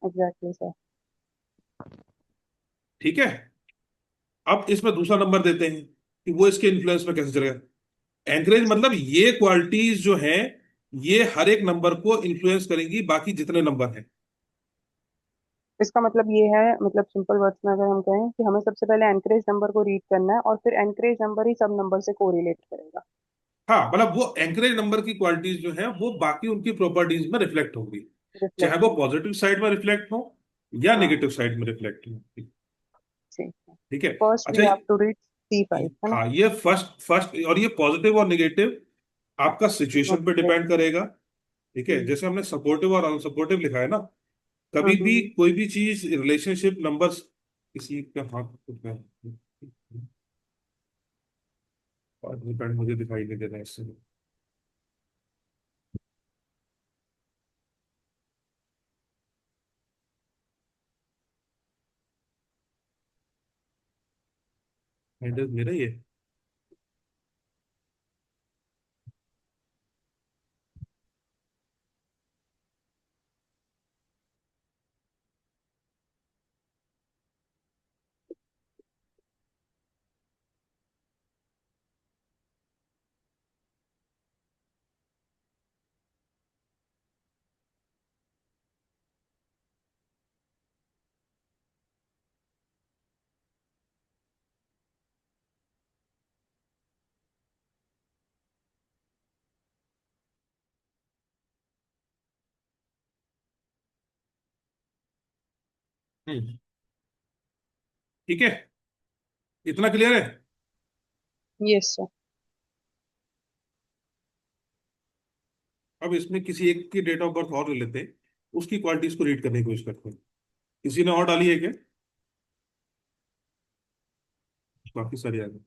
Exactly sir. ठीक है। अब इसमें दूसरा नंबर देते हैं कि वो इसके इन्फ्लुएंस में कैसे चलेगा। एंकरेज मतलब ये क्वालिटीज जो हैं, ये हर एक नंबर को इन्फ्लुएंस करेंगी बाकी जितने नंबर हैं। इसका मतलब ये है, मतलब सिंपल वर्ड्स में अगर हम कहें कि हमें सबसे पहले एनकरेज नंबर को रीड करना है और फिर एनकरेज नंबर ही सब नंबर से कोरिलेट करेगा। हाँ, मतलब वो एंकरेज नंबर की क्वालिटीज जो है वो बाकी उनकी प्रॉपर्टीज में रिफ्लेक्ट होगी, चाहे रिफ्लेक्ट वो होंगे। पॉजिटिव साइड में रिफ्लेक्ट हो या हाँ। नेगेटिव साइड में रिफ्लेक्ट हो। ठीक है। ठीक है। फर्स्ट अच्छा we have to read C5, है ना। हाँ, ये फर्स्ट फर्स्ट, और ये पॉजिटिव और नेगेटिव आपका सिचुएशन पे Okay. डिपेंड करेगा। ठीक है, हम्म। जैसे हमने सपोर्टिव और अनसपोर्टिव लिखा है ना, कभी भी हम्म। कोई भी चीज रिलेशनशिप नंबर्स, किसी का हाथ डिपेंड मुझे दिखाई नहीं दे रहा है इससे। हैंडल मेरा ये। हम्म। ठीक है, इतना क्लियर है। Yes sir. अब इसमें किसी एक की डेट ऑफ बर्थ और ले लेते हैं, उसकी क्वालिटीज को रीड करने की कोशिश करते हैं। किसी ने और डाली है क्या? काफी सारी आ गई।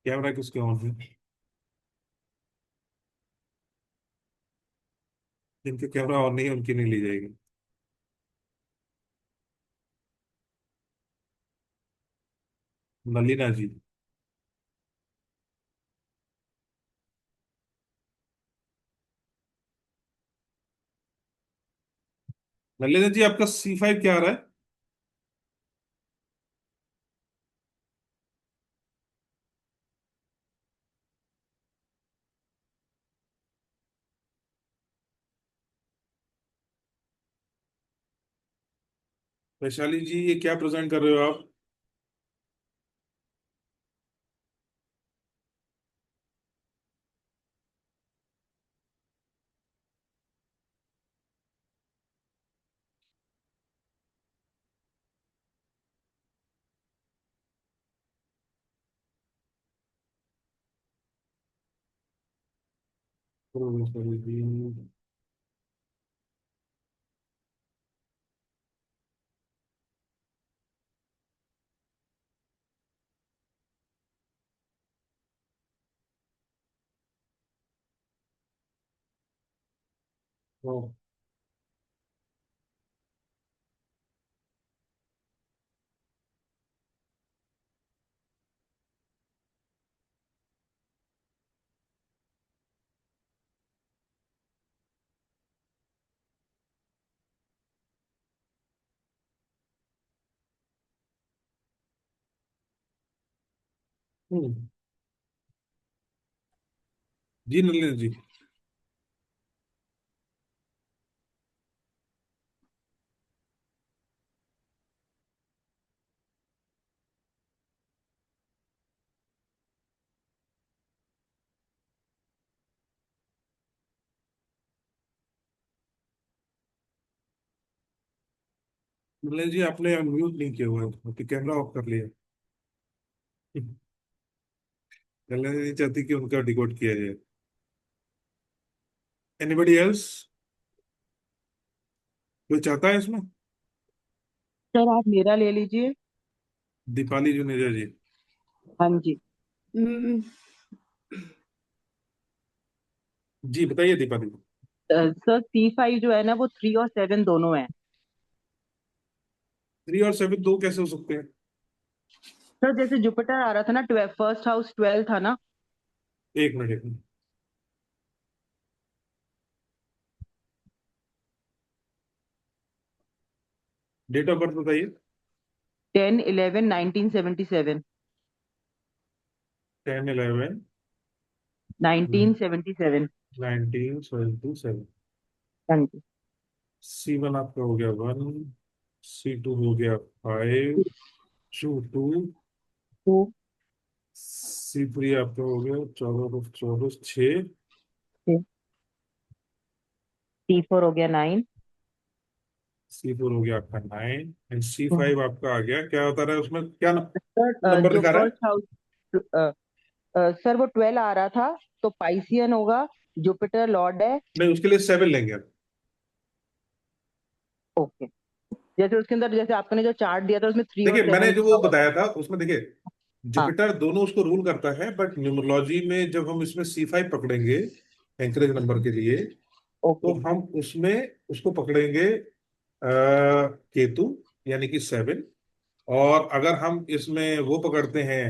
कैमरा किसके ऑन है? जिनके कैमरा ऑन नहीं है उनकी नहीं ली जाएगी। नलिना जी। नलिना जी, आपका C5 क्या आ रहा है? वैशाली जी, ये क्या प्रेजेंट कर रहे हो आप? ओ, वैशाली जी। ओ, हम्म। जी नलिना जी। मतलब जी आपने म्यूट नहीं किया हुआ है कि कैमरा ऑफ कर लिया? पहले नहीं चाहती कि उनका डिकोड किया जाए। Anybody else? कोई चाहता है इसमें? सर आप मेरा ले लीजिए। दीपाली जुनेजा जी। हाँ जी। हम्म, जी बताइए दीपाली। सर C5 जो है ना वो 3 और 7 दोनों है। 3 और 7 दो कैसे हो सकते हैं? सर जैसे जुपिटर आ रहा था ना, 12 फर्स्ट हाउस 12 था ना। एक मिनट, एक मिनट। डेट ऑफ बर्थ बताइए। 10/11/1977। 10/11 1977। 1977। हाँ जी। C1 आपका हो गया 1, C2 हो गया 5, Q2, टू। C3 आपका हो गया 14 14 6, C4 हो गया 9। C4 हो गया आपका 9, एंड C5 आपका आ गया, क्या बता रहा है उसमें, क्या सर नंबर जो दिखा रहा है? फर्स्ट हाउस, सर वो 12 आ रहा था, तो पाइसियन होगा। जुपिटर लॉर्ड है। नहीं, उसके लिए 7 लेंगे आप। ओके। जैसे उसके अंदर जैसे आपने जो चार्ट दिया था उसमें 3 और देखिए मैंने 7 जो लिखा वो हुआ था। बताया था उसमें देखिए, हाँ। जुपिटर दोनों उसको रूल करता है, बट न्यूमरोलॉजी में जब हम इसमें C5 पकड़ेंगे एंकरेज नंबर के लिए, तो ओके। हम उसमें उसको पकड़ेंगे केतु, यानी कि 7। और अगर हम इसमें वो पकड़ते हैं,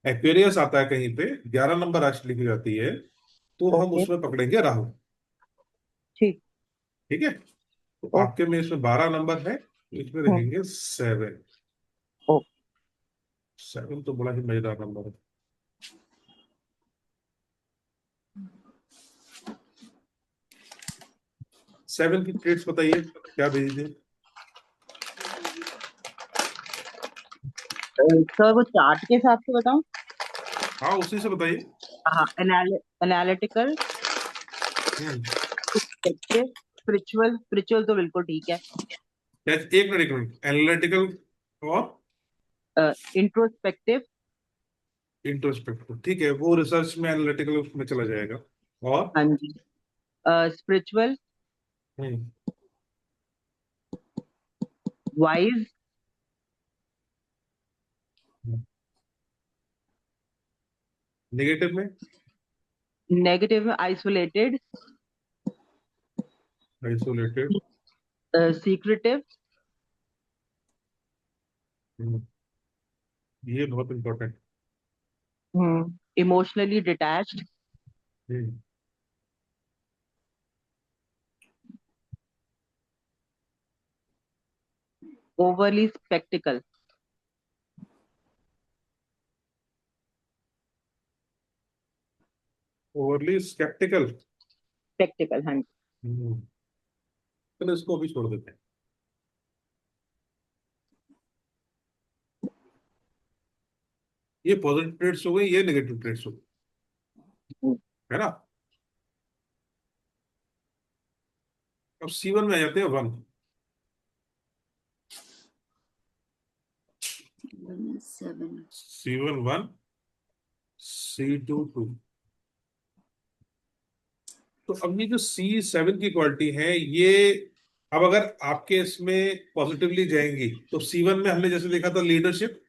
एक्वेरियस आता है कहीं पे, 11 नंबर राशि लिखी जाती है, तो हम ओके। उसमें पकड़ेंगे राहु। ठीक। ठीक है, तो ओके। आपके में इसमें 12 नंबर है, तो इसमें हम्म। रहेंगे 7। ओके। 7 तो बड़ा ही मजेदार नंबर है। 7 की ट्रेड्स बताइए, क्या भेज दें? सर वो चार्ट के हिसाब से बताऊं? हाँ उसी से बताइए। हाँ। एनालिटिकल, हम्म। स्पिरिचुअल, स्पिरिचुअल तो बिल्कुल ठीक है। एक मिनट, एक मिनट, एनालिटिकल और इंट्रोस्पेक्टिव। इंट्रोस्पेक्टिव, ठीक है, वो रिसर्च में एनालिटिकल उसमें चला जाएगा। और हाँ जी। स्पिरिचुअल, हम्म, वाइज, नेगेटिव में नेगेटिव में आइसोलेटेड, आइसोलेटेड। सीक्रेटिव, ये बहुत important. Emotionally detached, overly sceptical. Overly sceptical. Sceptical, हाँ जी। चलो इसको अभी छोड़ देते हैं। ये पॉजिटिव ट्रेड्स हो गई, ये नेगेटिव ट्रेड्स हो गई, हम्म। है ना? अब C1 में आ जाते हैं 1। 7। C1 1, C2 2। तो अब ये जो C7 की क्वालिटी है ये, अब अगर आपके इसमें पॉजिटिवली जाएंगी तो C1 में हमने जैसे देखा था, लीडरशिप,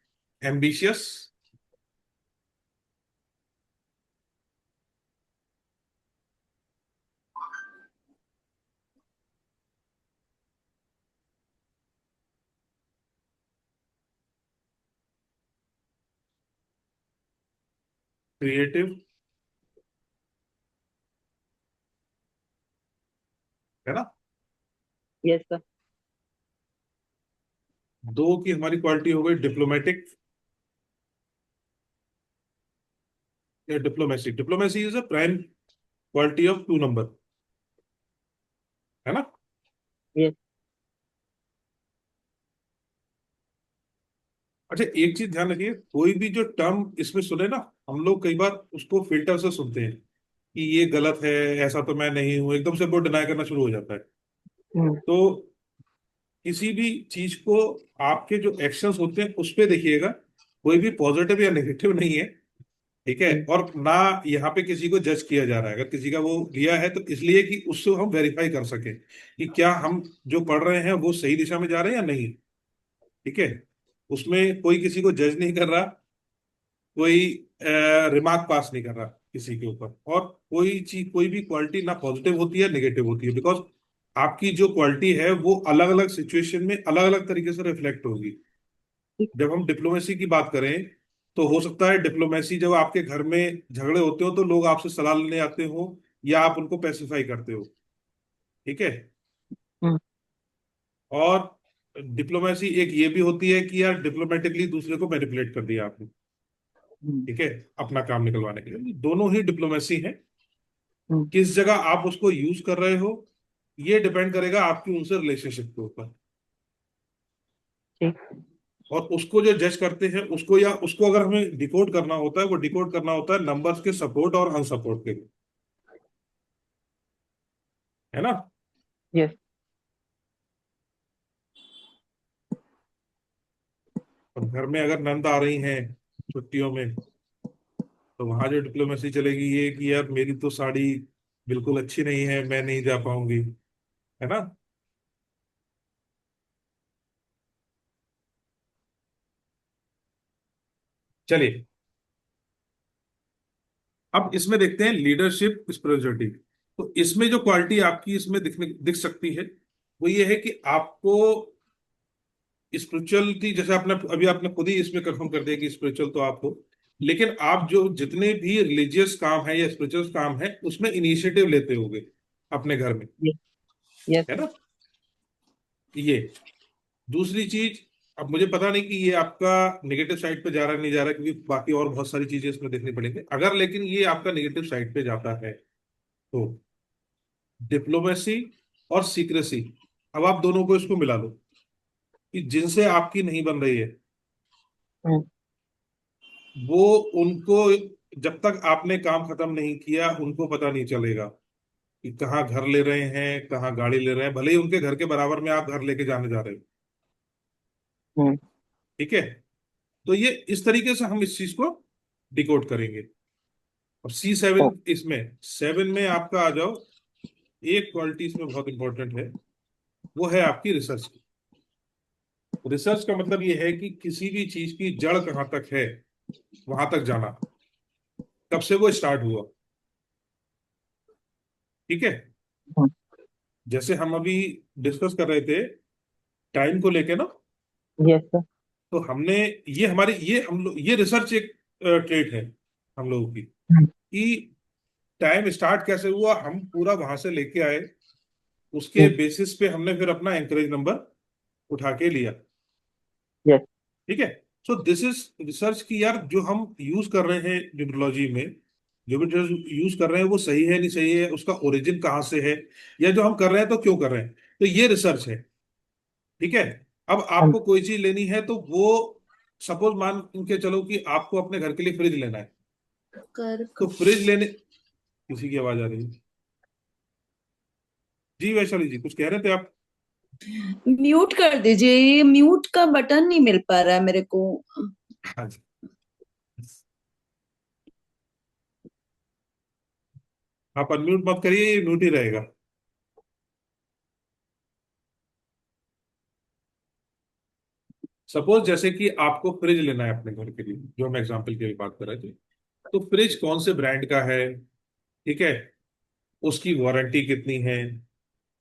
एम्बिशियस, क्रिएटिव, है ना? Yes sir. 2 की हमारी क्वालिटी हो गई डिप्लोमेटिक या diplomacy. Diplomacy is a prime quality of 2 number, है ना? यस। अच्छा एक चीज ध्यान रखिए, कोई भी जो टर्म इसमें सुने ना, हम लोग कई बार उसको फिल्टर से सुनते हैं कि ये गलत है, ऐसा तो मैं नहीं हूं, एकदम से वो डिनाई करना शुरू हो जाता है। तो किसी भी चीज को आपके जो एक्शंस होते हैं उस पे देखिएगा, कोई भी पॉजिटिव या नेगेटिव नहीं है। ठीक है, हम्म, और ना यहाँ पे किसी को जज किया जा रहा है। अगर किसी का वो लिया है तो इसलिए कि उससे हम वेरीफाई कर सके कि क्या हम जो पढ़ रहे हैं वो सही दिशा में जा रहे हैं या नहीं। ठीक है, उसमें कोई किसी को जज नहीं कर रहा, कोई रिमार्क पास नहीं कर रहा किसी के ऊपर। और कोई चीज, कोई भी क्वालिटी ना पॉजिटिव होती है नेगेटिव होती है, बिकॉज आपकी जो क्वालिटी है वो अलग अलग सिचुएशन में अलग अलग तरीके से रिफ्लेक्ट होगी। ठीक। जब हम डिप्लोमेसी की बात करें तो हो सकता है डिप्लोमेसी जब आपके घर में झगड़े होते हो तो लोग आपसे सलाह लेने आते हो या आप उनको पैसिफाई करते हो। ठीक है, हम्म, और डिप्लोमेसी एक ये भी होती है कि यार डिप्लोमेटिकली दूसरे को मैनिपुलेट कर दिया आपने। हम्म, ठीक है, अपना काम निकलवाने के लिए, दोनों ही डिप्लोमेसी है। हम्म, किस जगह आप उसको यूज कर रहे हो ये डिपेंड करेगा आपकी उनसे रिलेशनशिप के ऊपर। ठीक। और उसको जो जज करते हैं उसको, या उसको अगर हमें डिकोड करना होता है, वो डिकोड करना होता है नंबर्स के सपोर्ट और अनसपोर्ट के लिए, है ना। यस। और घर में अगर नंद आ रही हैं छुट्टियों में तो वहां जो डिप्लोमेसी चलेगी ये कि यार मेरी तो साड़ी बिल्कुल अच्छी नहीं है, मैं नहीं जा पाऊंगी, है ना। चलिए, अब इसमें देखते हैं लीडरशिप स्पिरिचुअलिटी। तो इसमें जो क्वालिटी आपकी इसमें दिख सकती है वो ये है कि आपको स्पिरिचुअलिटी, जैसे आपने अभी आपने खुद ही इसमें कंफर्म कर दिया कि स्पिरिचुअल तो आप हो, लेकिन आप जो जितने भी रिलीजियस काम है या स्पिरिचुअल काम है उसमें इनिशिएटिव लेते होगे अपने घर में, यस। यस है सर। ना। ये दूसरी चीज, अब मुझे पता नहीं कि ये आपका नेगेटिव साइड पे जा रहा है नहीं जा रहा है, क्योंकि बाकी और बहुत सारी चीजें इसमें देखनी पड़ेंगी। अगर लेकिन ये आपका नेगेटिव साइड पे जाता है तो डिप्लोमेसी और सीक्रेसी, अब आप दोनों को इसको मिला लो कि जिनसे आपकी नहीं बन रही है हम्म, वो, उनको जब तक आपने काम खत्म नहीं किया उनको पता नहीं चलेगा कि कहाँ घर ले रहे हैं, कहाँ गाड़ी ले रहे हैं, भले ही उनके घर के बराबर में आप घर लेके जाने जा रहे हो। हम्म, ठीक है, तो ये इस तरीके से हम इस चीज को डिकोड करेंगे। अब C7, ओ, इसमें 7 में आपका आ जाओ। एक क्वालिटी इसमें बहुत इंपॉर्टेंट है, वो है आपकी रिसर्च की। रिसर्च का मतलब ये है कि किसी भी चीज की जड़ कहाँ तक है वहां तक जाना, कब से वो स्टार्ट हुआ। ठीक है, हम्म, जैसे हम अभी डिस्कस कर रहे थे टाइम को लेके ना, यस सर। तो हमने ये हमारी ये हम लोग ये रिसर्च एक ट्रेट है हम लोगों की हम्म, कि टाइम स्टार्ट कैसे हुआ, हम पूरा वहां से लेके आए, उसके हम्म, बेसिस पे हमने फिर अपना एंकरेज नंबर उठा के लिया। यस। ठीक है, सो दिस इज रिसर्च की यार जो हम यूज कर रहे हैं न्यूमरोलॉजी में, जो भी यूज कर रहे हैं वो सही है नहीं सही है, उसका ओरिजिन कहाँ से है, या जो हम कर रहे हैं तो क्यों कर रहे हैं, तो ये रिसर्च है। ठीक है, अब हाँ, आपको कोई चीज लेनी है तो वो, सपोज मान के चलो कि आपको अपने घर के लिए फ्रिज लेना है, कर तो फ्रिज लेने, किसी की आवाज आ रही है। जी वैशाली जी कुछ कह रहे थे आप। म्यूट कर दीजिए, ये म्यूट का बटन नहीं मिल पा रहा है मेरे को। हाँ जी, आप अनम्यूट मत करिए, ये म्यूट ही रहेगा। सपोज जैसे कि आपको फ्रिज लेना है अपने घर के लिए, जो हम एग्जांपल की अभी बात कर रहे थे, तो फ्रिज कौन से ब्रांड का है, ठीक है, उसकी वारंटी कितनी है,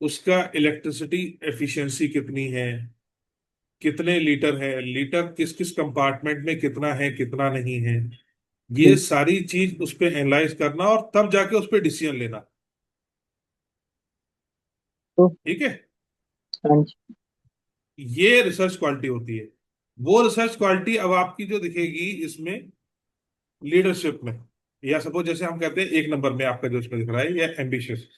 उसका इलेक्ट्रिसिटी एफिशिएंसी कितनी है, कितने लीटर है, लीटर किस किस कंपार्टमेंट में कितना है कितना नहीं है, ये ठीक। सारी चीज उस पर एनालाइज करना और तब जाके उस पर डिसीजन लेना। तो ठीक है, हाँ जी। ये रिसर्च क्वालिटी होती है। वो रिसर्च क्वालिटी अब आपकी जो दिखेगी इसमें लीडरशिप में, या सपोज जैसे हम कहते हैं एक नंबर में आपका जो इसमें दिख रहा है, या एम्बिशियस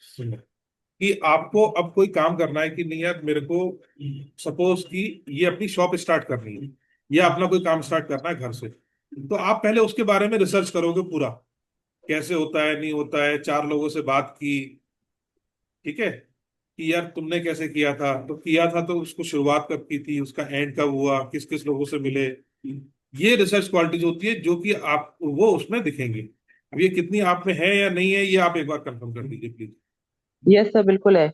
कि आपको अब कोई काम करना है कि नहीं यार मेरे को, सपोज कि ये अपनी शॉप स्टार्ट करनी है या अपना कोई काम स्टार्ट करना है घर से, तो आप पहले उसके बारे में रिसर्च करोगे पूरा, कैसे होता है नहीं होता है, चार लोगों से बात की। ठीक है, कि यार तुमने कैसे किया था, तो किया था तो उसको शुरुआत कब की थी, उसका एंड कब हुआ, किस किस लोगों से मिले। ये रिसर्च क्वालिटीज होती है जो कि आप वो उसमें दिखेंगी। अब ये कितनी आप में है या नहीं है, ये आप एक बार कंफर्म कर दीजिए प्लीज। यस सर, बिल्कुल है। है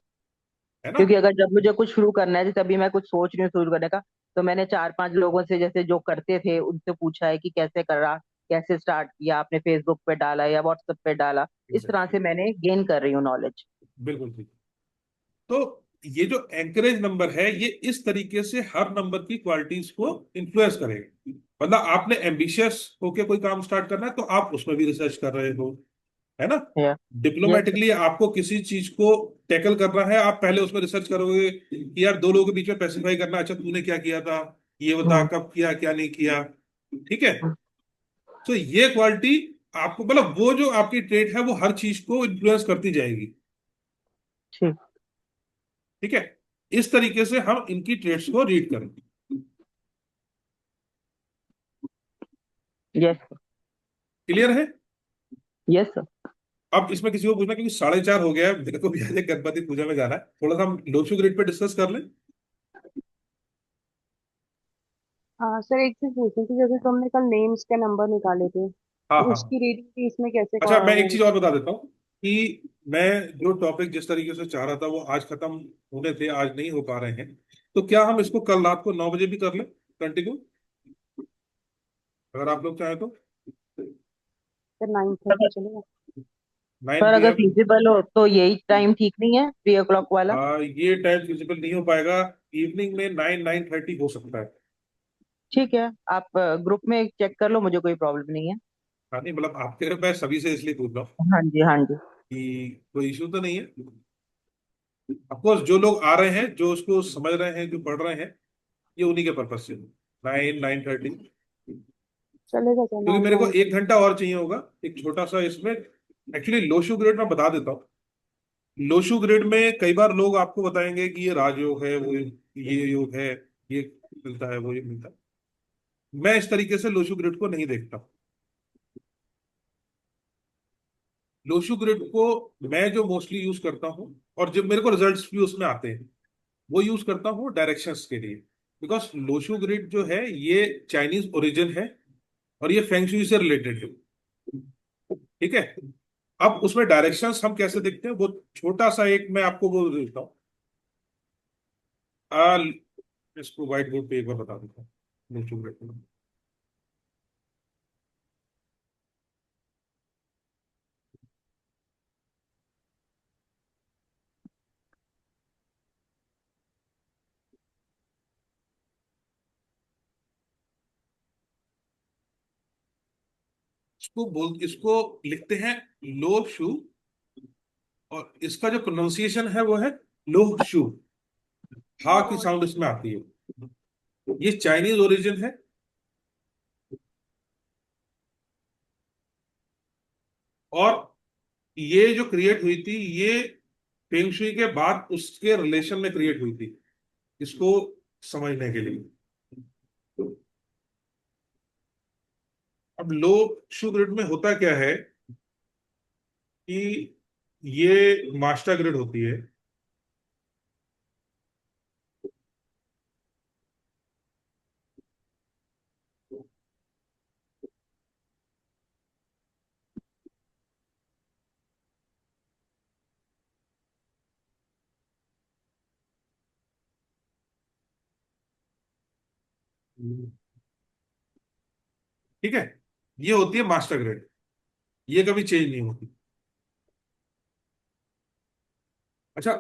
ना? क्योंकि अगर जब मुझे कुछ शुरू करना है, जैसे अभी मैं कुछ सोच रही हूँ शुरू करने का, तो मैंने 4-5 लोगों से जैसे जो करते थे उनसे पूछा है कि कैसे करा, कैसे स्टार्ट किया, आपने फेसबुक पे डाला या व्हाट्सएप पे डाला, इस तरह एग्जैक्टली। से मैंने गेन कर रही हूँ नॉलेज। बिल्कुल ठीक। तो ये जो एंकरेज नंबर है, ये इस तरीके से हर नंबर की क्वालिटीज को इन्फ्लुएंस करेगा। मतलब आपने एम्बिशियस होके कोई काम स्टार्ट करना है तो आप उसमें भी रिसर्च कर रहे हो, है ना? या यस सर। डिप्लोमेटिकली आपको किसी चीज को टैकल करना है, आप पहले उसमें रिसर्च करोगे कि यार दो लोगों के बीच में पैसिफाई करना, अच्छा तूने क्या किया था, ये बता हम्म। कब किया क्या नहीं किया। ठीक है? तो ये क्वालिटी आपको, मतलब वो जो आपकी ट्रेट है वो हर चीज को इन्फ्लुएंस करती जाएगी। ठीक। ठीक है? इस तरीके से हम इनकी ट्रेड्स को रीड करेंगे। Yes sir. क्लियर है? Yes sir. अब इसमें किसी को पूछना, क्योंकि 4:30 हो गया है, मेरे को भी आज एक गणपति पूजा में जाना है, थोड़ा सा हम लोशु ग्रिड पे डिस्कस कर लें। हाँ सर, एक चीज पूछनी थी, जैसे तुमने कल नेम्स के नंबर निकाले थे, हाँ तो हाँ। उसकी रीडिंग भी इसमें कैसे अच्छा, मैं एक वो। चीज और बता देता हूँ कि मैं जो टॉपिक जिस तरीके से चाह रहा था वो आज खत्म होने थे, आज नहीं हो पा रहे हैं। तो क्या हम इसको कल रात को 9 बजे भी कर लें कंटिन्यू, अगर आप लोग चाहें तो? सर 9:30 चलेगा? नाइन पर पी अगर एम फीजिबल हो तो यही टाइम ठीक नहीं है, 3 o'clock वाला? ये टाइम फिजिबल नहीं हो पाएगा। इवनिंग में 9-9:30 हो सकता है। ठीक है, आप ग्रुप में चेक कर लो, मुझे कोई प्रॉब्लम नहीं है। हाँ, नहीं मतलब आपके, मैं सभी से इसलिए पूछ रहा हूँ हाँ जी, हाँ जी। कि कोई इशू तो नहीं है। ऑफकोर्स जो लोग आ रहे हैं, जो उसको समझ रहे हैं, जो पढ़ रहे हैं, ये उन्हीं के पर्पज से 9-9:30। चलेगा सर, क्योंकि नाइन मेरे को नाइन 1 घंटा और चाहिए होगा, एक छोटा सा इसमें। एक्चुअली लोशु ग्रेड मैं बता देता हूँ। लोशु ग्रेड में कई बार लोग आपको बताएंगे कि ये राजयोग है, वो ये योग है, ये मिलता है, वो ये मिलता है। मैं इस तरीके से लोशु ग्रेड को नहीं देखता। लोशु ग्रिड को मैं जो मोस्टली यूज करता हूँ, और जब मेरे को रिजल्ट्स भी उसमें आते हैं, वो यूज करता हूँ डायरेक्शंस के लिए। बिकॉज लोशु ग्रिड जो है ये चाइनीज ओरिजिन है, और ये फेंगशुई से रिलेटेड है। ठीक है? अब उसमें डायरेक्शंस हम कैसे देखते हैं, वो छोटा सा एक मैं आपको वो देता हूँ। आ, इसको व्हाइट बोर्ड पे एक बार बता देता हूँ लोशु ग्रिड में। इसको लिखते हैं लो शू, और इसका जो प्रोनाउंसिएशन है वो है लो शू। हा की साउंड इसमें आती है। ये चाइनीज ओरिजिन है, और ये जो क्रिएट हुई थी, ये फेंग शुई के बाद उसके रिलेशन में क्रिएट हुई थी, इसको समझने के लिए। अब लो शू ग्रिड में होता क्या है कि ये मास्टर ग्रिड होती है। ठीक है? ये होती है मास्टर ग्रिड, ये कभी चेंज नहीं होती। अच्छा,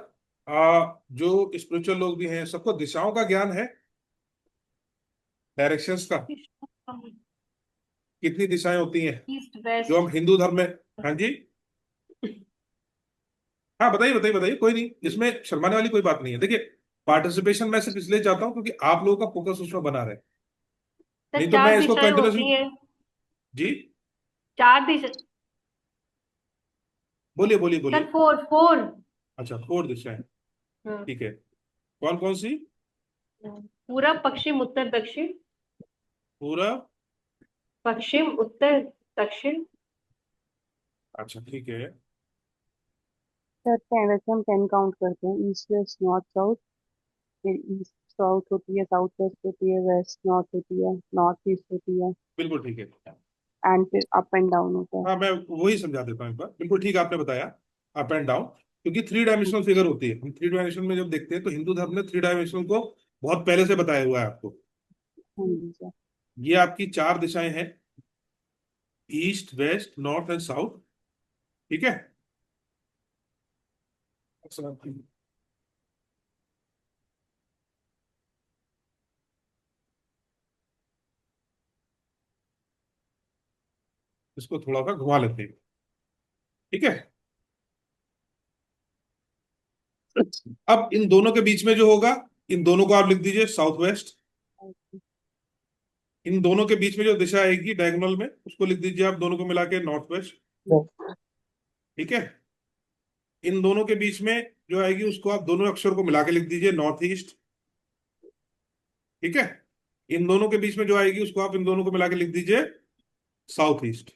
जो स्पिरिचुअल लोग भी हैं, सबको दिशाओं का ज्ञान है, डायरेक्शंस का, कितनी दिशाएं होती हैं ईस्ट जो हम वेस्ट। हिंदू धर्म में। हाँ जी। हाँ, बताइए बताइए बताइए, कोई नहीं, इसमें शर्माने वाली कोई बात नहीं है। देखिए, पार्टिसिपेशन मैं सिर्फ इसलिए चाहता हूँ क्योंकि आप लोगों का फोकस उसमें बना रहे। सर नहीं तो मैं चार इसको दिशाएं कंटिन्यूसली। होती हैं। जी, चार दिशा। बोलिए बोलिए सर बोलिए। Four four. अच्छा, 4 दिशाएं। हम्म, ठीक है, कौन कौन सी? पूरब पश्चिम उत्तर दक्षिण। पूरा। पश्चिम उत्तर दक्षिण। अच्छा ठीक है। करते हैं वैसे, हम 10 काउंट करते हैं, ईस्ट वेस्ट नॉर्थ साउथ, फिर ईस्ट साउथ होती है, साउथ वेस्ट होती है, वेस्ट नॉर्थ होती है, नॉर्थ ईस्ट होती है, बिल्कुल ठीक है। एंड फिर अप एंड डाउन होता है। हाँ, मैं वही समझा देता हूँ एक बार। बिल्कुल ठीक आपने बताया, अप एंड डाउन, क्योंकि थ्री डायमेंशनल फिगर होती है। हम थ्री डायमेंशन में जब देखते हैं तो हिंदू धर्म ने थ्री डायमेंशनल को बहुत पहले से बताया हुआ है आपको। हाँ जी सर। ये आपकी चार दिशाएं हैं, east west north and south. ठीक है। इसको थोड़ा सा घुमा लेते हैं। ठीक है। अब इन दोनों के बीच में जो होगा, इन दोनों को आप लिख दीजिए साउथ वेस्ट। इन दोनों के बीच में जो दिशा आएगी डायगोनल में, उसको लिख दीजिए आप दोनों को मिला के नॉर्थ वेस्ट। ठीक है। इन दोनों के बीच में जो आएगी उसको आप दोनों अक्षर को मिला के लिख दीजिए नॉर्थ ईस्ट। ठीक है। इन दोनों के बीच में जो आएगी उसको आप इन दोनों को मिला के लिख दीजिए साउथ ईस्ट।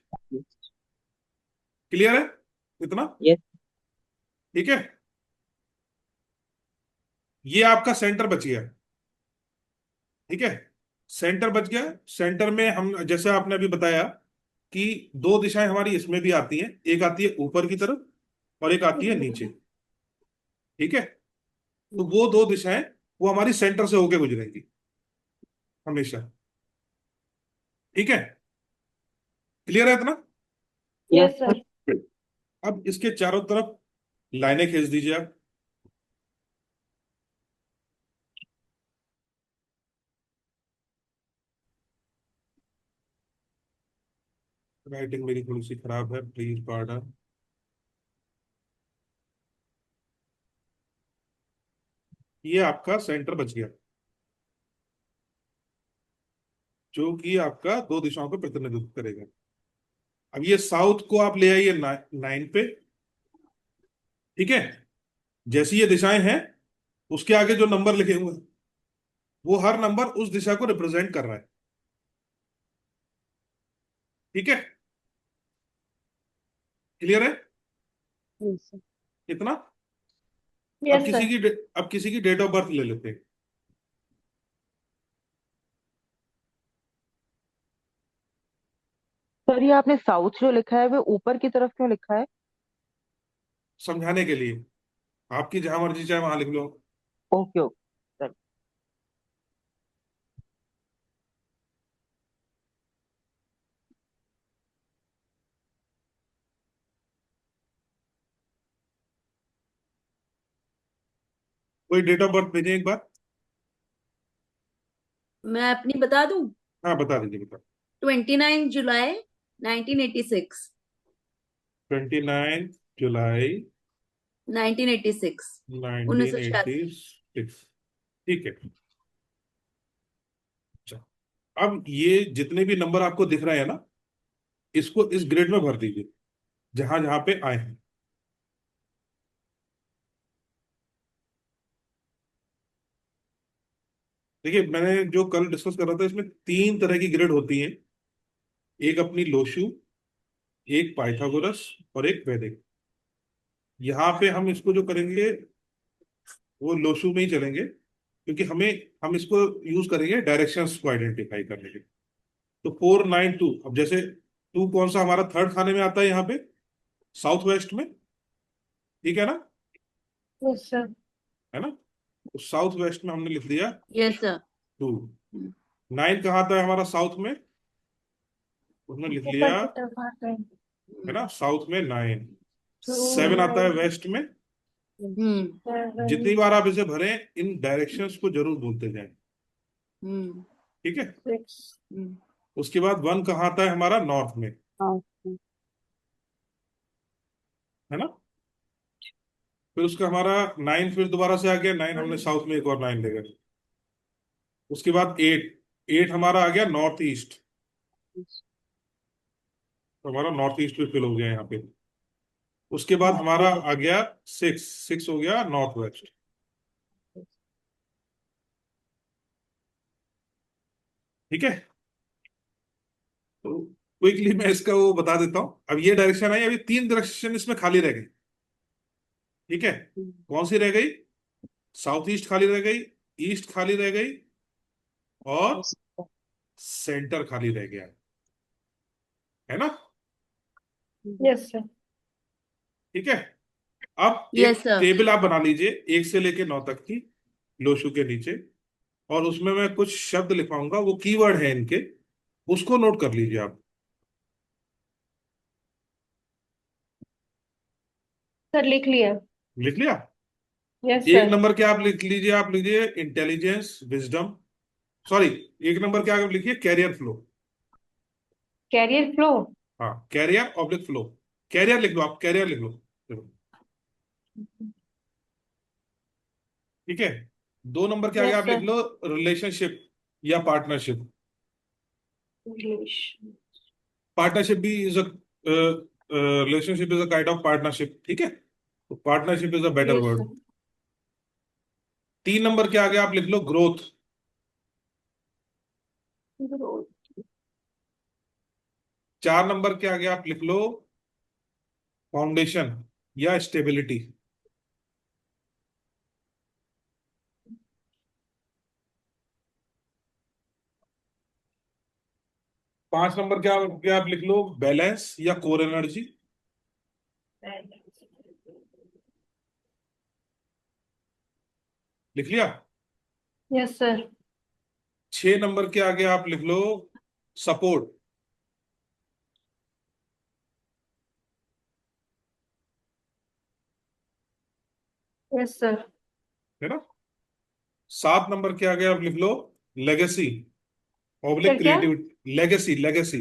क्लियर है इतना? यस। ठीक है। ये आपका सेंटर बच गया। ठीक है। सेंटर बच गया। सेंटर में हम, जैसे आपने अभी बताया कि दो दिशाएं हमारी इसमें भी आती हैं, एक आती है ऊपर की तरफ और एक आती है नीचे। ठीक है। तो वो दो दिशाएं, वो हमारी सेंटर से होके गुजरेंगी हमेशा। ठीक है। क्लियर है इतना? Yes yes sir. अब इसके चारों तरफ लाइनें खींच दीजिए आप। राइटिंग मेरी थोड़ी सी खराब है, प्लीज पार्डन। ये आपका सेंटर बच गया, जो कि आपका दो दिशाओं का प्रतिनिधित्व करेगा। अब ये साउथ को आप ले आइए नाइन पे। ठीक है। जैसी ये दिशाएं हैं, उसके आगे जो नंबर लिखे हुए हैं, वो हर नंबर उस दिशा को रिप्रेजेंट कर रहा है। ठीक है। क्लियर है यस सर। इतना? अब यस किसी सर। की अब किसी की डेट ऑफ बर्थ ले लेते हैं। सर, ये आपने साउथ जो लिखा है वो ऊपर की तरफ क्यों लिखा है? समझाने के लिए, आपकी जहां मर्जी चाहे वहां लिख लो। Okay okay sir. कोई डेट ऑफ बर्थ भेजें एक बार। मैं अपनी बता दूं? हाँ, बता दीजिए, बता। 29 जुलाई 1986। 29 जुलाई 1986। 1986। 1986। ठीक है। अच्छा, अब ये जितने भी नंबर आपको दिख रहे हैं ना, इसको इस ग्रिड में भर दीजिए जहां जहां पे आए हैं। देखिए, मैंने जो कल डिस्कस कर रहा था, इसमें तीन तरह की ग्रिड होती हैं। एक अपनी लोशू, एक पाइथागोरस और एक वैदिक। यहाँ पे हम इसको जो करेंगे वो लोशू में ही चलेंगे, क्योंकि हम इसको यूज करेंगे डायरेक्शंस को आइडेंटिफाई करने के। तो 492, अब जैसे टू कौन सा हमारा थर्ड खाने में आता है यहाँ पे, साउथ वेस्ट में। ठीक है ना? Yes sir. है ना? तो साउथ वेस्ट में हमने लिख दिया यस सर। 2। 9 कहाँ आता है हमारा साउथ में? उसमें लिख ऊपर लिया, की तरफ आते हैं। है ना, साउथ में 9। टू 7 आता है वेस्ट में। हम्म। जितनी सेवन बार आप इसे भरें, इन डायरेक्शंस को जरूर बोलते जाएं। हम्म। ठीक है। सिक्स हम्म। उसके बाद 1 कहाँ आता है हमारा? नॉर्थ में। हाँ। है ना? फिर उसका हमारा 9 फिर दोबारा से आ गया 9, हमने साउथ में एक और 9 ले गए। उसके बाद 8। 8 हमारा आ गया नॉर्थ ईस्ट, तो हमारा नॉर्थ ईस्ट पे फिल हो गया यहाँ पे। उसके बाद हमारा आ गया 6। 6 हो गया नॉर्थ वेस्ट। ठीक है। तो क्विकली मैं इसका वो बता देता हूँ। अब ये डायरेक्शन आई, अभी 3 डायरेक्शन इसमें खाली रह गए। ठीक है, कौन सी रह गई? साउथ ईस्ट खाली रह गई, ईस्ट खाली रह गई, और सेंटर खाली रह गया, है ना? Yes, sir. ठीक है, अब एक यस सर। टेबल आप बना लीजिए 1 से लेके 9 तक की, लोशु के नीचे, और उसमें मैं कुछ शब्द लिखवाऊंगा, वो कीवर्ड है इनके, उसको नोट कर लीजिए आप। Sir, लिख लिया। लिख लिया? Yes, एक sir. नंबर क्या आप लिख लीजिए, आप लीजिए इंटेलिजेंस विजडम, सॉरी, एक नंबर क्या आप लिखिए, कैरियर फ्लो। Career flow. हाँ, कैरियर ऑब्लिक फ्लो, कैरियर लिख लो, आप कैरियर लिख लो, देखो, ठीक है। 2 नंबर के आगे Yes, आप लिख sir. लो रिलेशनशिप या पार्टनरशिप। English. पार्टनरशिप भी is a relationship is a kind of partnership, ठीक है, तो partnership is a better Yes, sir. Word. 3 number के आगे आप लिख लो ग्रोथ। Growth. 4 नंबर के आगे आप लिख लो फाउंडेशन या स्टेबिलिटी। 5 नंबर के आप लिख लो बैलेंस या कोर एनर्जी। लिख लिया? Yes, sir. 6 नंबर के आगे आप लिख लो सपोर्ट। Yes, sir. है ना? 7 नंबर के आगे आप लिख लो लेगेसी, Sir, ऑब्लिक क्या? Creativity, legacy, legacy,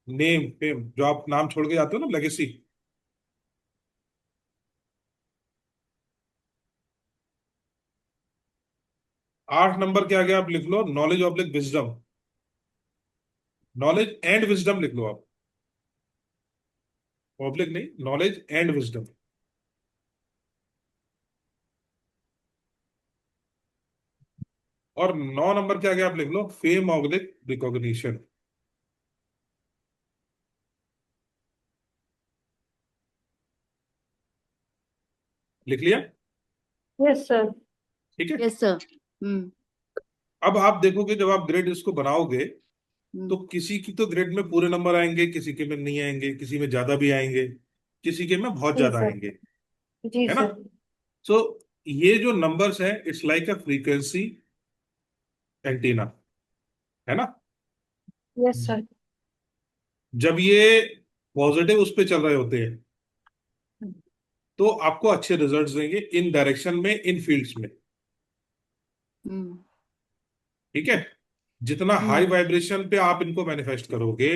name fame, जो आप नाम छोड़ के जाते हो ना, लेगेसी। 8 नंबर के आगे आप लिख लो knowledge oblique wisdom, knowledge and wisdom लिख लो आप, ऑब्लिक नहीं, नॉलेज एंड विजडम। और 9 नंबर के आगे आप लिख लो फेम ऑब्लिक रिकॉग्निशन। लिख लिया? Yes, sir. ठीक है। Yes sir. हम्म। अब आप देखोगे जब आप ग्रेड इसको बनाओगे, हम्म। तो किसी की तो ग्रेड में पूरे नंबर आएंगे, किसी के में नहीं आएंगे, किसी में ज्यादा भी आएंगे, किसी के में बहुत जी ज्यादा सर। आएंगे, जी है ना? सर। सो ये जो नंबर्स हैं, it's like a frequency antenna, है ना? Yes sir. जब ये पॉजिटिव उस पे चल रहे होते हैं, तो आपको अच्छे रिजल्ट्स देंगे इन डायरेक्शन में, इन फील्ड्स में, हम्म। ठीक है। जितना हाई हम्म। वाइब्रेशन पे आप इनको मैनिफेस्ट करोगे,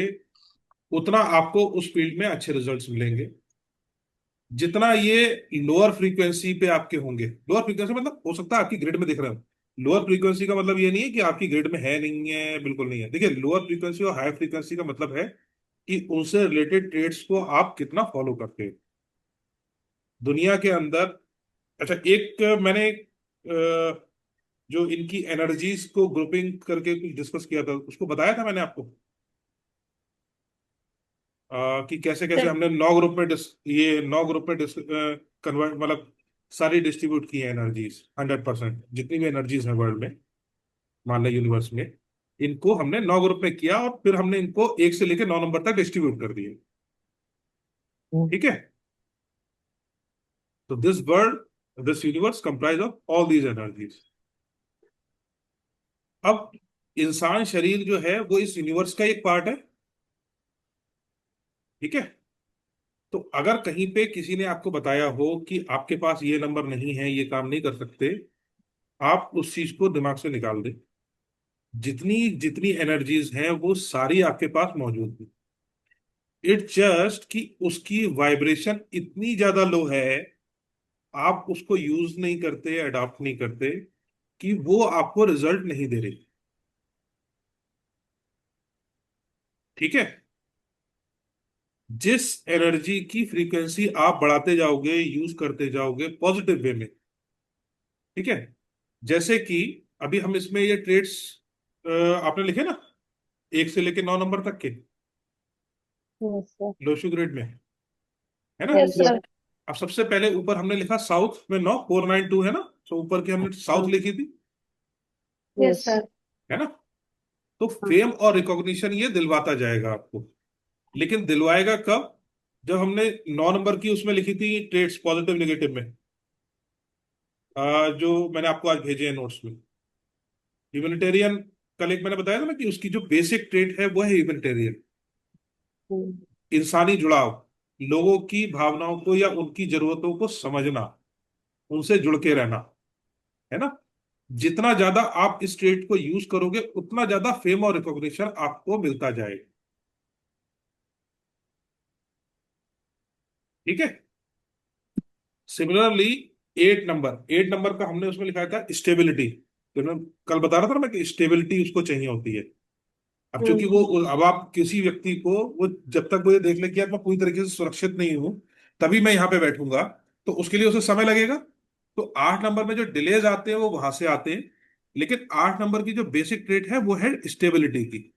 उतना आपको उस फील्ड में अच्छे रिजल्ट्स मिलेंगे। जितना ये लोअर फ्रीक्वेंसी पे आपके होंगे, लोअर फ्रीक्वेंसी मतलब हो सकता है आपकी ग्रिड में दिख रहे हो, लोअर फ्रीक्वेंसी का मतलब ये नहीं है कि आपकी ग्रिड में है, नहीं है, बिल्कुल नहीं है। देखिए, लोअर फ्रीक्वेंसी और हाई फ्रीक्वेंसी का मतलब है कि उनसे रिलेटेड ट्रेड्स को आप कितना फॉलो करते हो दुनिया के अंदर। अच्छा, एक मैंने जो इनकी एनर्जीज को ग्रुपिंग करके कुछ डिस्कस किया था, उसको बताया था मैंने आपको, कि कैसे कैसे सर। हमने 9 ग्रुप में ये 9 ग्रुप में कन्वर्ट, मतलब सारी डिस्ट्रीब्यूट की है एनर्जीज, 100% जितनी भी एनर्जीज हैं वर्ल्ड में, मान लो यूनिवर्स में, इनको हमने 9 ग्रुप में किया, और फिर हमने इनको 1 से लेकर 9 नंबर तक डिस्ट्रीब्यूट कर दिए, ठीक है। तो this world, this universe comprise of all these energies. अब इंसान शरीर जो है वो इस यूनिवर्स का एक पार्ट है, ठीक है। तो अगर कहीं पे किसी ने आपको बताया हो कि आपके पास ये नंबर नहीं है, ये काम नहीं कर सकते, आप उस चीज को दिमाग से निकाल दें। जितनी जितनी एनर्जीज हैं वो सारी आपके पास मौजूद है। इट जस्ट कि उसकी वाइब्रेशन इतनी ज्यादा लो है, आप उसको यूज नहीं करते, अडॉप्ट नहीं करते, कि वो आपको रिजल्ट नहीं दे रही, ठीक है। जिस एनर्जी की फ्रीक्वेंसी आप बढ़ाते जाओगे, यूज करते जाओगे पॉजिटिव वे में, ठीक है। जैसे कि अभी हम इसमें ये ट्रेड्स आपने लिखे ना, 1 से लेकर 9 नंबर तक के, यस सर। लोशु ग्रेड में, है ना? Yes yes. सर। अब सबसे पहले ऊपर हमने लिखा साउथ में 9, 492 है ना, तो ऊपर की हमने साउथ लिखी थी, Yes, यस। sir. है ना। तो फेम और रिकॉग्निशन ये दिलवाता जाएगा आपको, लेकिन दिलवाएगा कब? जब हमने 9 नंबर की उसमें लिखी थी ट्रेड्स पॉजिटिव नेगेटिव में, जो मैंने आपको आज भेजे हैं नोट्स में, ह्यूमैनिटेरियन। कल एक मैंने बताया था ना कि उसकी जो बेसिक ट्रेड है वो है ह्यूमैनिटेरियन, इंसानी जुड़ाव, लोगों की भावनाओं को या उनकी जरूरतों को समझना, उनसे जुड़ के रहना, है ना। जितना ज्यादा आप इस ट्रेड को यूज करोगे उतना ज्यादा फेम और रिकॉग्निशन आपको मिलता जाएगा। ठीक है। सिमिलरली 8 नंबर का हमने उसमें लिखा था स्टेबिलिटी, तो मैं कल बता रहा था ना मैं कि स्टेबिलिटी उसको चाहिए होती है। अब चूंकि वो, अब आप किसी व्यक्ति को, वो जब तक वो ये देख ले कि यार मैं पूरी तरीके से सुरक्षित नहीं हूं तभी मैं यहाँ पे बैठूंगा, तो उसके लिए उसे समय लगेगा। तो 8 नंबर में जो डिलेज आते हैं वो वहां से आते हैं, लेकिन 8 नंबर की जो बेसिक ट्रेट है वो है स्टेबिलिटी की।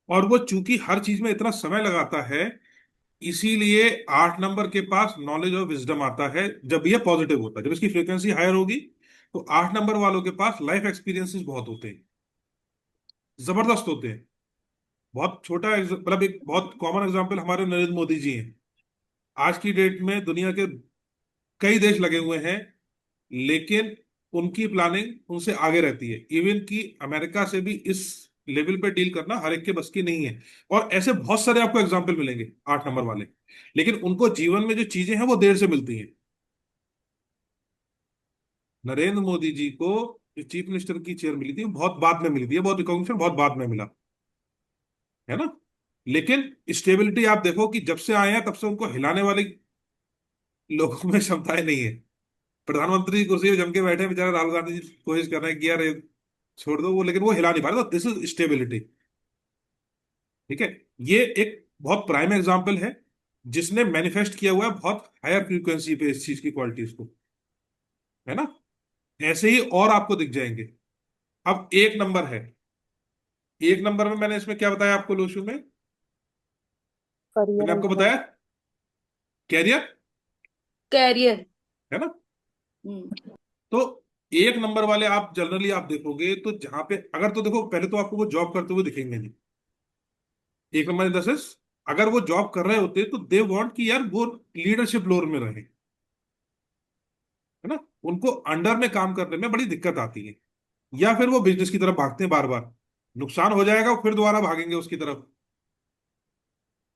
और वो चूंकि हर चीज में इतना समय लगाता है, इसीलिए 8 नंबर के पास नॉलेज और विजडम आता है जब ये पॉजिटिव होता है, जब इसकी फ्रीक्वेंसी हायर होगी। तो 8 नंबर वालों के पास लाइफ एक्सपीरियंसेस बहुत होते हैं, जबरदस्त होते हैं। बहुत छोटा मतलब एक बहुत कॉमन एग्जांपल हमारे नरेंद्र मोदी जी हैं। आज की डेट में दुनिया के कई देश लगे हुए हैं, लेकिन उनकी प्लानिंग उनसे आगे रहती है। इवन कि अमेरिका से भी इस लेवल पे डील करना हर एक के बस की नहीं है। और ऐसे बहुत सारे आपको एग्जाम्पल मिलेंगे 8 नंबर वाले, लेकिन उनको जीवन में जो चीजें हैं वो देर से मिलती हैं। नरेंद्र मोदी जी को जो चीफ मिनिस्टर की चेयर मिली थी वो बहुत बाद में मिली थी, बहुत रिकॉग्निशन बहुत बाद में मिला, है ना। लेकिन स्टेबिलिटी आप देखो कि जब से आए हैं तब से उनको हिलाने वाले लोगों में क्षमताएं नहीं है। प्रधानमंत्री की कुर्सी पे जम के बैठे हैं बेचारा राहुल गांधी जी, कोशिश कर रहे हैं कि यार ये छोड़ दो वो, लेकिन वो हिला नहीं पा रहे। तो दिस इज स्टेबिलिटी। ठीक है। ये एक बहुत प्राइम एग्जांपल है जिसने मैनिफेस्ट किया हुआ है बहुत हायर फ्रीक्वेंसी पे इस चीज की क्वालिटीज को, है ना। ऐसे ही और आपको दिख जाएंगे। अब 1 नंबर है, 1 नंबर में मैंने इसमें क्या बताया आपको लोशु में, करियर मैंने एंड आपको हेल्थ। बताया कैरियर, कैरियर। है ना। हम्म। तो 1 नंबर वाले आप जनरली आप देखोगे तो जहां पे अगर, तो देखो पहले तो आपको वो जॉब करते हुए दिखेंगे नहीं। 1 नंबर इन द सेंस, अगर वो जॉब कर रहे होते तो दे वांट कि यार वो लीडरशिप रोल में रहे, है ना। उनको अंडर में काम करने में बड़ी दिक्कत आती है, या फिर वो बिजनेस की तरफ भागते हैं बार बार, नुकसान हो जाएगा फिर दोबारा भागेंगे उसकी तरफ,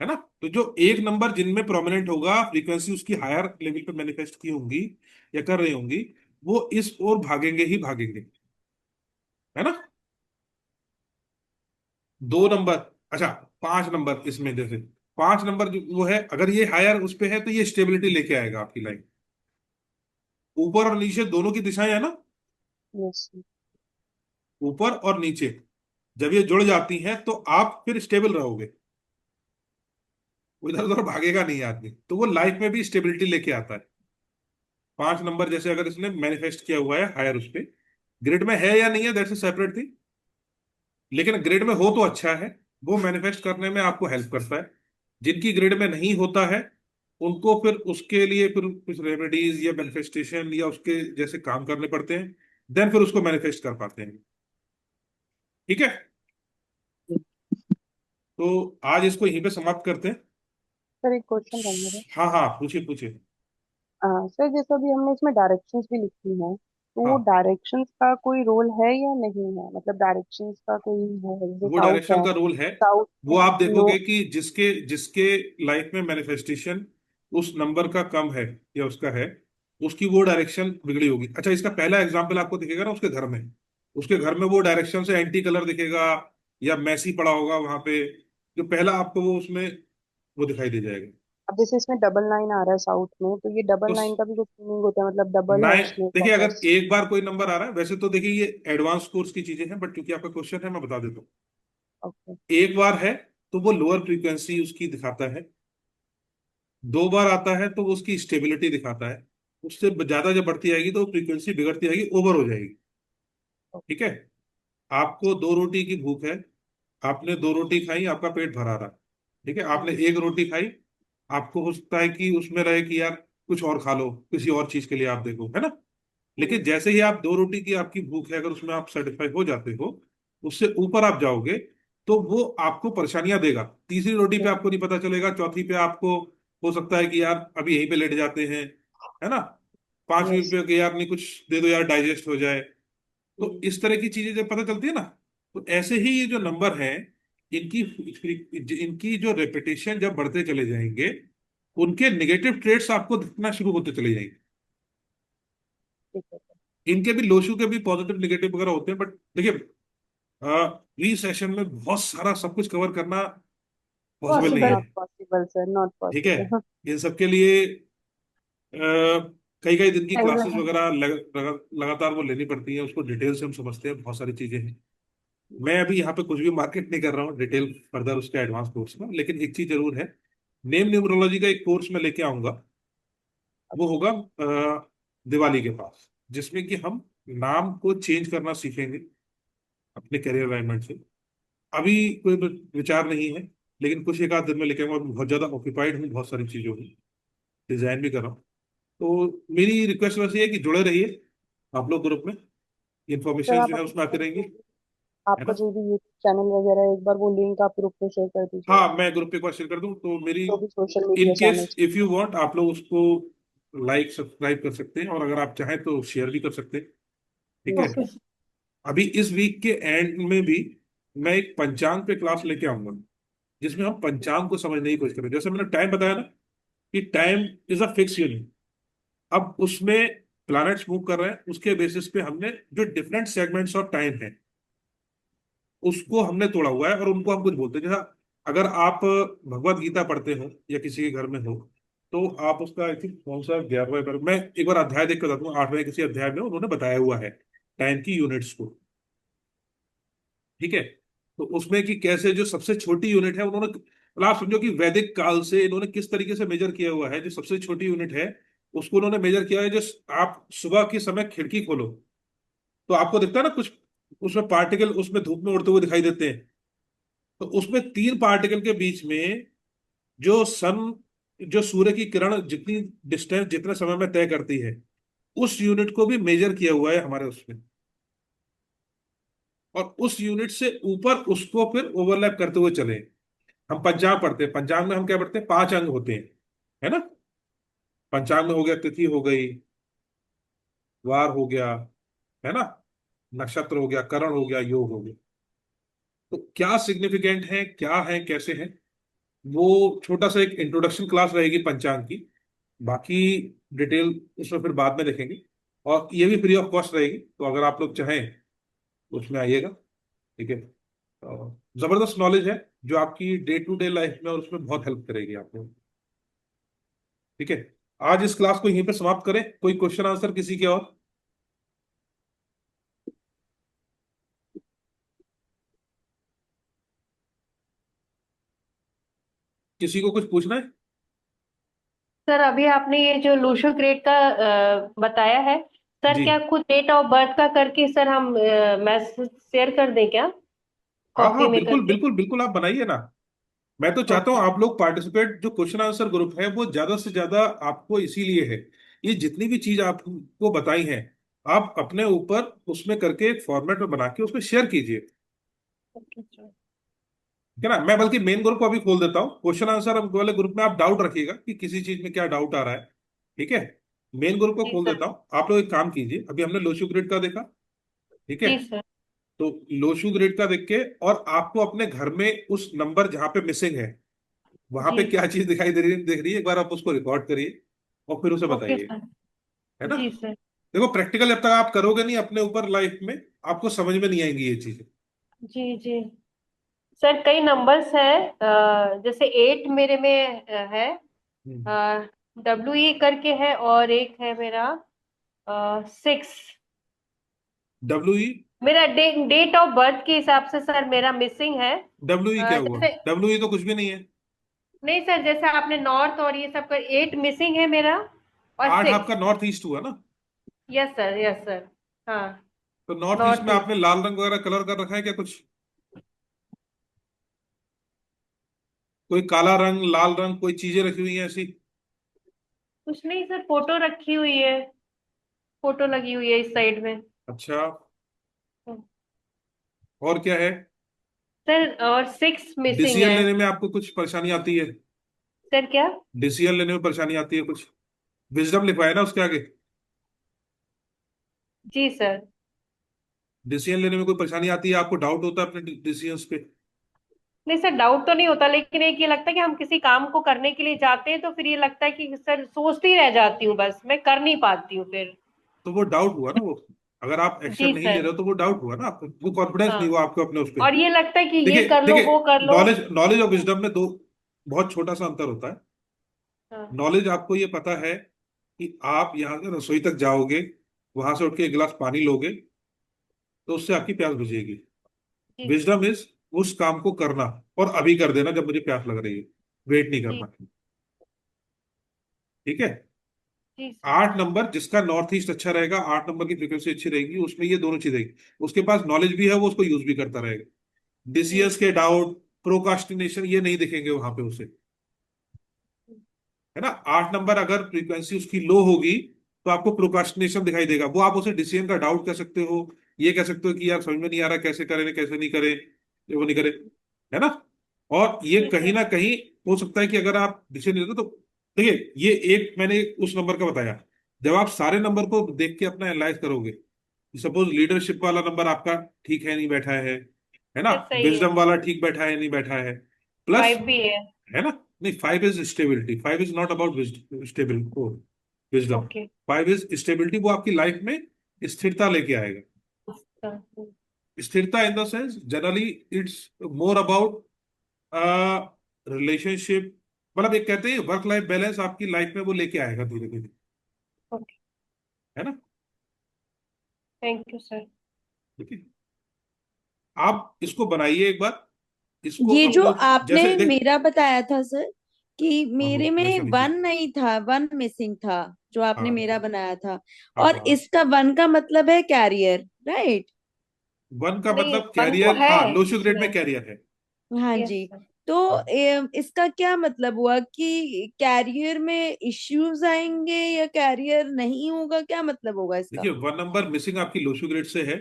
है ना। तो जो 1 नंबर जिनमें प्रोमिनेंट होगा, फ्रीक्वेंसी उसकी हायर लेवल पे मैनिफेस्ट की होंगी या कर रही होंगी, वो इस ओर भागेंगे ही भागेंगे, है ना। 2 नंबर, अच्छा 5 नंबर इसमें जैसे, 5 नंबर जो वो है, अगर ये हायर उस पे है तो ये स्टेबिलिटी लेके आएगा आपकी लाइन। ऊपर और नीचे दोनों की दिशाएं है ना, यस। ऊपर और नीचे जब ये जुड़ जाती हैं तो आप फिर स्टेबल रहोगे, वो इधर उधर भागेगा नहीं आदमी, तो वो लाइफ में भी स्टेबिलिटी लेके आता है। 5 नंबर जैसे अगर इसने मैनिफेस्ट किया हुआ है हायर उस पे, ग्रिड में है या नहीं है दैट्स अ सेपरेट थिंग, लेकिन ग्रिड में हो तो अच्छा है, वो मैनिफेस्ट करने में आपको हेल्प करता है। जिनकी ग्रिड में नहीं होता है उनको फिर उसके लिए फिर कुछ रेमेडीज या मैनिफेस्टेशन या उसके जैसे काम करने पड़ते हैं, देन फिर उसको मैनिफेस्ट कर पाते हैं। ठीक है। तो आज इसको यहीं पे समाप्त करते हैं। सर एक क्वेश्चन था मेरा। हाँ हाँ, पूछिए पूछिए। सर जैसे अभी हमने इसमें डायरेक्शंस भी लिखी हैं, तो वो हाँ, डायरेक्शंस का कोई रोल है या नहीं है? मतलब डायरेक्शंस का कोई है, जैसे वो साउथ डायरेक्शन है, का रूल है। साउथ वो में आप लो। देखोगे कि जिसके जिसके लाइफ में मैनिफेस्टेशन उस नंबर का कम है या उसका है, उसकी वो डायरेक्शन बिगड़ी होगी। अच्छा, इसका पहला एग्जांपल आपको दिखेगा ना उसके घर में, उसके घर में वो डायरेक्शन से एंटी कलर दिखेगा या मैसी पड़ा होगा वहां पे, जो पहला आपको वो उसमें वो दिखाई दे जाएगा। अब जैसे इसमें डबल नाइन आ रहा है साउथ में, तो ये डबल तो नाइन का भी कुछ मीनिंग होता है? मतलब डबल है नाइन, उसमें देखिए अगर कॉर्नर्स। एक बार कोई नंबर आ रहा है, वैसे तो देखिए ये एडवांस कोर्स की चीजें हैं, बट क्योंकि आपका क्वेश्चन है मैं बता देता हूँ। ओके। एक बार है तो वो लोअर फ्रीक्वेंसी उसकी दिखाता है, 2 बार आता है तो वो उसकी स्टेबिलिटी दिखाता है, उससे ज्यादा जब बढ़ती आएगी तो फ्रीक्वेंसी बिगड़ती आएगी, ओवर हो जाएगी। ठीक है। आपको 2 रोटी की भूख है, आपने 2 रोटी खाई, आपका पेट भरा रहा। ठीक है, आपने एक रोटी खाई, आपको हो सकता है कि उसमें रहे कि यार कुछ और खा लो, किसी और चीज के लिए आप देखो, है ना। लेकिन जैसे ही आप 2 रोटी की आपकी भूख है, अगर उसमें आप सेटिस्फाई हो जाते हो, उससे ऊपर आप जाओगे तो वो आपको परेशानियां देगा। तीसरी रोटी पे यस। आपको नहीं पता चलेगा, चौथी पे आपको हो सकता है कि यार अभी यहीं पे लेट जाते हैं, है ना। पांचवी यस। पे कि यार नहीं कुछ दे दो यार, डाइजेस्ट हो जाए। तो हम्म। इस तरह की चीजें जब पता चलती है ना, तो ऐसे ही ये जो नंबर हैं, इनकी इनकी जो रेपिटेशन जब बढ़ते चले जाएंगे, उनके नेगेटिव ट्रेड्स आपको दिखना शुरू होते चले जाएंगे। ठीक है। इनके भी लोशू के भी पॉजिटिव नेगेटिव वगैरह होते हैं, बट देखिए, प्री सेशन में बहुत सारा सब कुछ कवर करना पॉसिबल नहीं पॉसिबल। है। नॉट पॉसिबल सर, नॉट ठीक है, पॉसिबल। इन सब के लिए कई कई दिन की क्लासेस एग्जाम। वगैरह लगातार वो लेनी पड़ती हैं, उसको डिटेल से हम समझते हैं, बहुत सारी चीजें हैं। मैं अभी यहाँ पे कुछ भी मार्केट नहीं कर रहा हूँ डिटेल फर्दर उसके एडवांस कोर्स का, लेकिन एक चीज जरूर है, नेम न्यूमरोलॉजी का एक कोर्स मैं लेके आऊंगा। वो होगा दिवाली के पास, जिसमें कि हम नाम को चेंज करना सीखेंगे अपने करियर अलाइनमेंट से। अभी कोई विचार नहीं है, लेकिन कुछ एक आध दिन में लेके आऊंगा। मैं बहुत ज्यादा ऑक्यूपाइड हूँ बहुत सारी चीजों में, डिजाइन भी कर रहा हूँ। तो मेरी रिक्वेस्ट वैसे ये है कि जुड़े रहिए आप लोग ग्रुप में, सर इंफॉर्मेशन आप जो है उसमें आती अपना रहेंगी, है आपका ना। जो भी यूट्यूब चैनल वगैरह एक बार वो लिंक आप ग्रुप पे शेयर कर दीजिएगा, हाँ, मैं ग्रुप पे एक बार शेयर कर दूं तो मेरी, जो भी social in media case channels. If you want आप लोग उसको लाइक सब्सक्राइब कर सकते हैं, और अगर आप चाहें तो शेयर भी कर सकते हैं। ठीक है। Yes okay. सर। अभी इस वीक के एंड में भी मैं एक पंचांग पे क्लास लेके आऊंगा, जिसमें हम पंचांग को समझने की कोशिश करें। जैसे मैंने टाइम बताया ना, कि time is a fix unit. अब उसमें प्लैनेट्स मूव कर रहे हैं, उसके बेसिस पे हमने जो डिफरेंट सेगमेंट्स ऑफ टाइम है उसको हमने तोड़ा हुआ है, और उनको हम कुछ बोलते हैं। जैसा अगर आप भगवत गीता पढ़ते हो या किसी के घर में हो, तो आप उसका आई थिंक कौन सा 11वां मैं एक बार अध्याय देख कर बताता हूँ। 8वें किसी अध्याय में उन्होंने बताया हुआ है टाइम की यूनिट्स को। ठीक है। तो उसमें कि कैसे जो सबसे छोटी यूनिट है उन्होंने, मतलब आप समझो कि वैदिक काल से इन्होंने किस तरीके से मेजर किया हुआ है। जो सबसे छोटी यूनिट है उसको उन्होंने मेजर किया है। जो आप सुबह के समय खिड़की खोलो तो आपको दिखता है ना कुछ, उसमें पार्टिकल उसमें धूप में उड़ते हुए दिखाई देते हैं। तो उसमें 3 पार्टिकल के बीच में जो सन, जो सूर्य की किरण जितनी डिस्टेंस जितने समय में तय करती है, उस यूनिट को भी मेजर किया हुआ है हमारे उसमें। और उस यूनिट से ऊपर उसको फिर ओवरलैप करते हुए चले। हम पंचांग पढ़ते हैं, पंचांग में हम क्या पढ़ते हैं, 5 अंग होते हैं, है ना। पंचांग में हो गया, तिथि हो गई, वार हो गया, है ना, नक्षत्र हो गया, करण हो गया, योग हो गया। तो क्या सिग्निफिकेंट है, क्या है, कैसे है, वो छोटा सा एक इंट्रोडक्शन क्लास रहेगी पंचांग की। बाकी डिटेल उसमें फिर बाद में देखेंगे। और ये भी फ्री ऑफ कॉस्ट रहेगी, तो अगर आप लोग चाहें तो उसमें आइएगा। ठीक है। जबरदस्त नॉलेज है जो आपकी डे टू डे लाइफ में और उसमें बहुत हेल्प करेगी आपको। ठीक है। आज इस क्लास को यहीं पे समाप्त करें। कोई क्वेश्चन आंसर किसी के और? किसी को कुछ पूछना है? सर अभी आपने ये जो लूशो ग्रेड का बताया है, सर जी। क्या खुद डेट ऑफ बर्थ का करके सर हम मैसेज शेयर कर दें क्या, हाँ कॉपी हाँ, में बिल्कुल करके? बिल्कुल बिल्कुल, आप बनाइए ना। मैं तो चाहता हूँ ओके। आप लोग पार्टिसिपेट, जो क्वेश्चन आंसर ग्रुप है वो ज्यादा से ज्यादा आपको इसीलिए है। ये जितनी भी चीज आपको बताई हैं, आप अपने ऊपर उसमें करके एक फॉर्मेट में बना के उसमें शेयर कीजिए। Okay sir. ठीक है ना। मैं बल्कि मेन ग्रुप को अभी खोल देता हूँ, क्वेश्चन आंसर वाले ग्रुप में आप डाउट रखिएगा कि किसी चीज में क्या डाउट आ रहा है। ठीक है। मेन ग्रुप को जी खोल सर। देता हूँ। आप लोग एक काम कीजिए, अभी हमने लोशू ग्रिड का देखा। ठीक है। जी सर। तो लोशू ग्रिड का देख के, और आपको अपने घर में उस नंबर जहां पे मिसिंग है वहां जी। पे क्या चीज दिखाई दे रही है, देख रही है, एक बार आप उसको रिकॉर्ड करिए और फिर उसे ओके बताइए। सर। है ना। जी सर। देखो, प्रैक्टिकल जब तक आप करोगे नहीं अपने ऊपर लाइफ में, आपको समझ में नहीं आएंगी ये चीजें। जी जी। सर कई नंबर्स हैं, जैसे 8 मेरे में है, WE करके है, और एक है मेरा 6। W E? मेरा डेट ऑफ बर्थ के हिसाब से सर मेरा मिसिंग है। डब्ल्यू ई क्या हुआ? जैसे डब्ल्यू ई तो कुछ भी नहीं है। नहीं सर, जैसे आपने नॉर्थ और ये सब कर, 8 मिसिंग है मेरा, और 8 6। आपका नॉर्थ ईस्ट हुआ ना। Yes sir, yes sir. हाँ। तो नॉर्थ ईस्ट नॉर्थ में ईस्ट। आपने लाल रंग वगैरह कलर कर रखा है क्या कुछ? कोई काला रंग, लाल रंग, कोई चीजें रखी हुई हैं ऐसी? कुछ नहीं सर, फोटो रखी हुई है, फोटो लगी हुई है इस साइड में। अच्छा, और क्या है? सर और 6 मिसिंग डिसीजन है। लेने में आपको कुछ परेशानी आती है? सर क्या? डिसीजन लेने में परेशानी आती है कुछ? विजडम लिखवाया ना उसके आगे? जी सर। डिसीजन लेने में कोई परेशानी आती है? आपको डाउट होता है अपने डिसीजंस पे? नहीं सर, डाउट तो नहीं होता, लेकिन एक ये लगता है कि हम किसी काम को करने के लिए जाते हैं तो फिर ये लगता है कि सर सोचती रह जाती हूँ, बस मैं कर नहीं पाती हूँ फिर। तो वो डाउट हुआ ना वो। अगर आप एक्शन जी नहीं ले सर। रहे हो तो वो डाउट हुआ ना आपको, वो कॉन्फिडेंस नहीं हाँ, हुआ आपको अपने उस पे। और ये लगता है कि ये देखिए कर लो, देखिए, वो कर लो। नॉलेज नॉलेज और विजडम में दो बहुत छोटा सा अंतर होता है। हाँ। नॉलेज आपको ये पता है कि आप यहाँ से रसोई तक जाओगे, वहां से उठ के एक गिलास पानी लोगे, तो उससे आपकी प्यास बुझेगी। जी सर। विजडम इज उस काम को करना, और अभी कर देना जब मुझे प्यास लग रही है, वेट नहीं जी। करना। ठीक है? जी सर। 8 नंबर जिसका नॉर्थ ईस्ट अच्छा रहेगा, 8 नंबर की फ्रीक्वेंसी अच्छी रहेगी, उसमें ये दोनों चीज रहेगी। उसके पास नॉलेज भी है, वो उसको यूज भी करता रहेगा। जी डिसीजंस के डाउट, प्रोकास्टिनेशन, ये नहीं दिखेंगे वहां पे उसे। है ना? 8 नंबर अगर फ्रीक्वेंसी उसकी लो होगी तो आपको प्रोकास्टिनेशन दिखाई देगा। वो आप उसे डिसीजन का डाउट कर सकते हो, ये कह सकते हो कि यार समझ में नहीं आ रहा, कैसे करें कैसे नहीं करें, ये वो नहीं करे। है ना? और ये जी कहीं सर। ना कहीं हो सकता है कि अगर आप डिसीजन लेते हो तो, देखिए ये एक मैंने उस नंबर का बताया। जब आप सारे नंबर को देख के अपना एनालाइज करोगे, सपोज लीडरशिप वाला नंबर आपका ठीक है नहीं बैठा है ना? सर सही है। विजडम वाला ठीक बैठा है नहीं बैठा है, प्लस, 5 भी है। है ना? नहीं, 5 is stability, 5 is not about stable wisdom. Okay. 5 is stability, वो आपकी लाइफ में स्थिरता लेके आएगा। स्थिरता in the sense generally it's more about relationship, मतलब एक कहते हैं वर्क लाइफ बैलेंस आपकी लाइफ में वो लेके आएगा धीरे धीरे। ओके। है ना? Thank you sir. ठीक है, आप इसको बनाइए एक बार, इसको ये जो अपने, आपने जैसे देख, मेरा बताया था सर, कि हाँ मेरे हाँ, में वैसा लीजिए। 1 नहीं था, 1 मिसिंग था, जो आपने हाँ मेरा बनाया था। हाँ और हाँ। इसका 1 का मतलब है कैरियर, राइट? 1 का नहीं, मतलब 1 तो कैरियर, है हाँ, लोशो ग्रेड में इसमें। कैरियर है। हाँ यस जी। सर। तो हाँ, इसका क्या मतलब हुआ कि कैरियर में इश्यूज आएंगे या कैरियर नहीं होगा, क्या मतलब होगा इसका? देखिए 1 नंबर मिसिंग आपकी लोशो ग्रेड से है।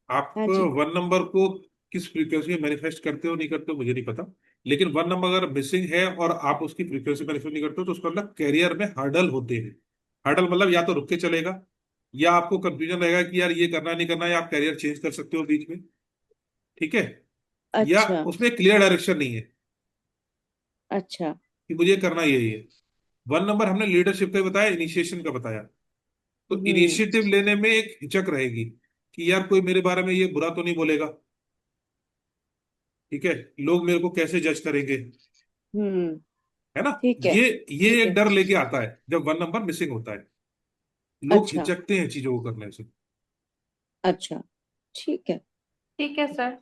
आप हाँ जी। 1 नंबर को किस फ्रीक्वेंसी में मैनिफेस्ट करते हो नहीं करते हो मुझे नहीं पता, लेकिन 1 नंबर अगर मिसिंग है और आप उसकी फ्रीक्वेंसी मैनिफेस्ट नहीं करते हो तो उसका मतलब कैरियर में हर्डल होते हैं। हर्डल मतलब या तो रुक के चलेगा, या आपको कंफ्यूजन रहेगा कि यार ये करना नहीं करना, या आप कैरियर चेंज कर सकते हो बीच में। ठीक है? या अच्छा। उसमें क्लियर डायरेक्शन नहीं है अच्छा। कि मुझे करना यही है। 1 नंबर हमने लीडरशिप का बताया, इनिशिएशन का बताया। तो हम्म। इनिशिएटिव लेने में एक हिचक रहेगी कि यार कोई मेरे बारे में ये बुरा तो नहीं बोलेगा। ठीक है? लोग मेरे को कैसे जज करेंगे? हम्म। है ना? ठीक है। ये ठीक एक है। डर लेके आता है जब 1 नंबर मिसिंग होता है। लोग अच्छा। हिचकते हैं चीजों को करने से। अच्छा। ठीक है। ठीक है सर। है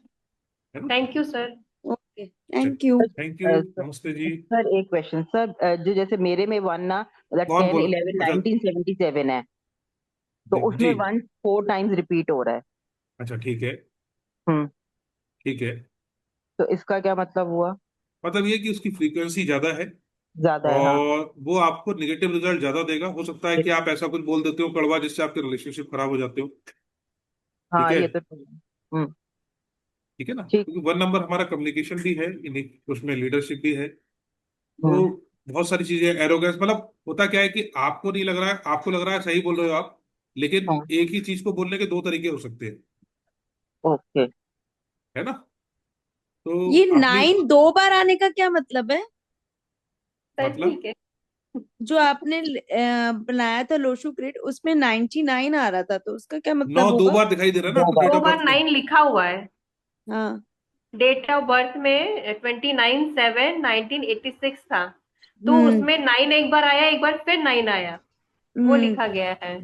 ना? Thank you sir. Okay, thank you. Thank you, sir, नमस्ते जी। सर एक क्वेश्चन सर, जो जैसे मेरे में 1 ना, मतलब कौन 10 बोल? 11 अच्छा, 1977 है, तो उसमें जी, 1 4 टाइम्स रिपीट हो रहा है। अच्छा ठीक है। हम्म। ठीक है, तो इसका क्या मतलब हुआ? मतलब ये कि उसकी फ्रीक्वेंसी ज्यादा है, ज्यादा है, हाँ। और वो आपको नेगेटिव रिजल्ट ज्यादा देगा। हो सकता है कि आप ऐसा कुछ बोल देते हो कड़वा जिससे आपके रिलेशनशिप खराब हो जाते हो। ठीक हाँ, है? ये तो ठीक है। ठीक है ना? ठीक। क्योंकि 1 नंबर हमारा कम्युनिकेशन भी है, उसमें लीडरशिप भी है। तो हम्म। बहुत सारी चीजें, एरोगेंस, मतलब होता क्या है कि आपको नहीं लग रहा है, आपको लग रहा है सही बोल रहे हो आप, लेकिन हाँ। एक ही चीज को बोलने के दो तरीके हो सकते हैं। ओके। है ना? तो ये अपनी, 9 2 बार आने का क्या मतलब है? सर मतलब ठीक है। जो आपने बनाया था लोशु ग्रिड, उसमें 99 आ रहा था, तो उसका क्या 9 मतलब दो होगा? बार दिखाई दे रहा है ना दो आपको बार। डेट दो ऑफ बार बर्थ में। 9 लिखा हुआ है। हाँ। डेट ऑफ बर्थ में 29/7/1986 था। तो हम्म। उसमें 9 एक बार आया, एक बार फिर 9 आया। वो हम्म। लिखा गया है।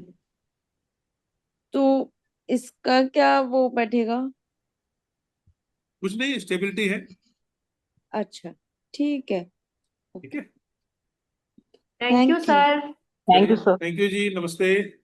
तो इसका क्या वो बैठेगा? कुछ नहीं, स्टेबिलिटी है। अच्छा। ठीक है। ठीक ओके। है, thank you thank you. Sir. Thank चलिए, यू सर। थैंक यू जी, नमस्ते।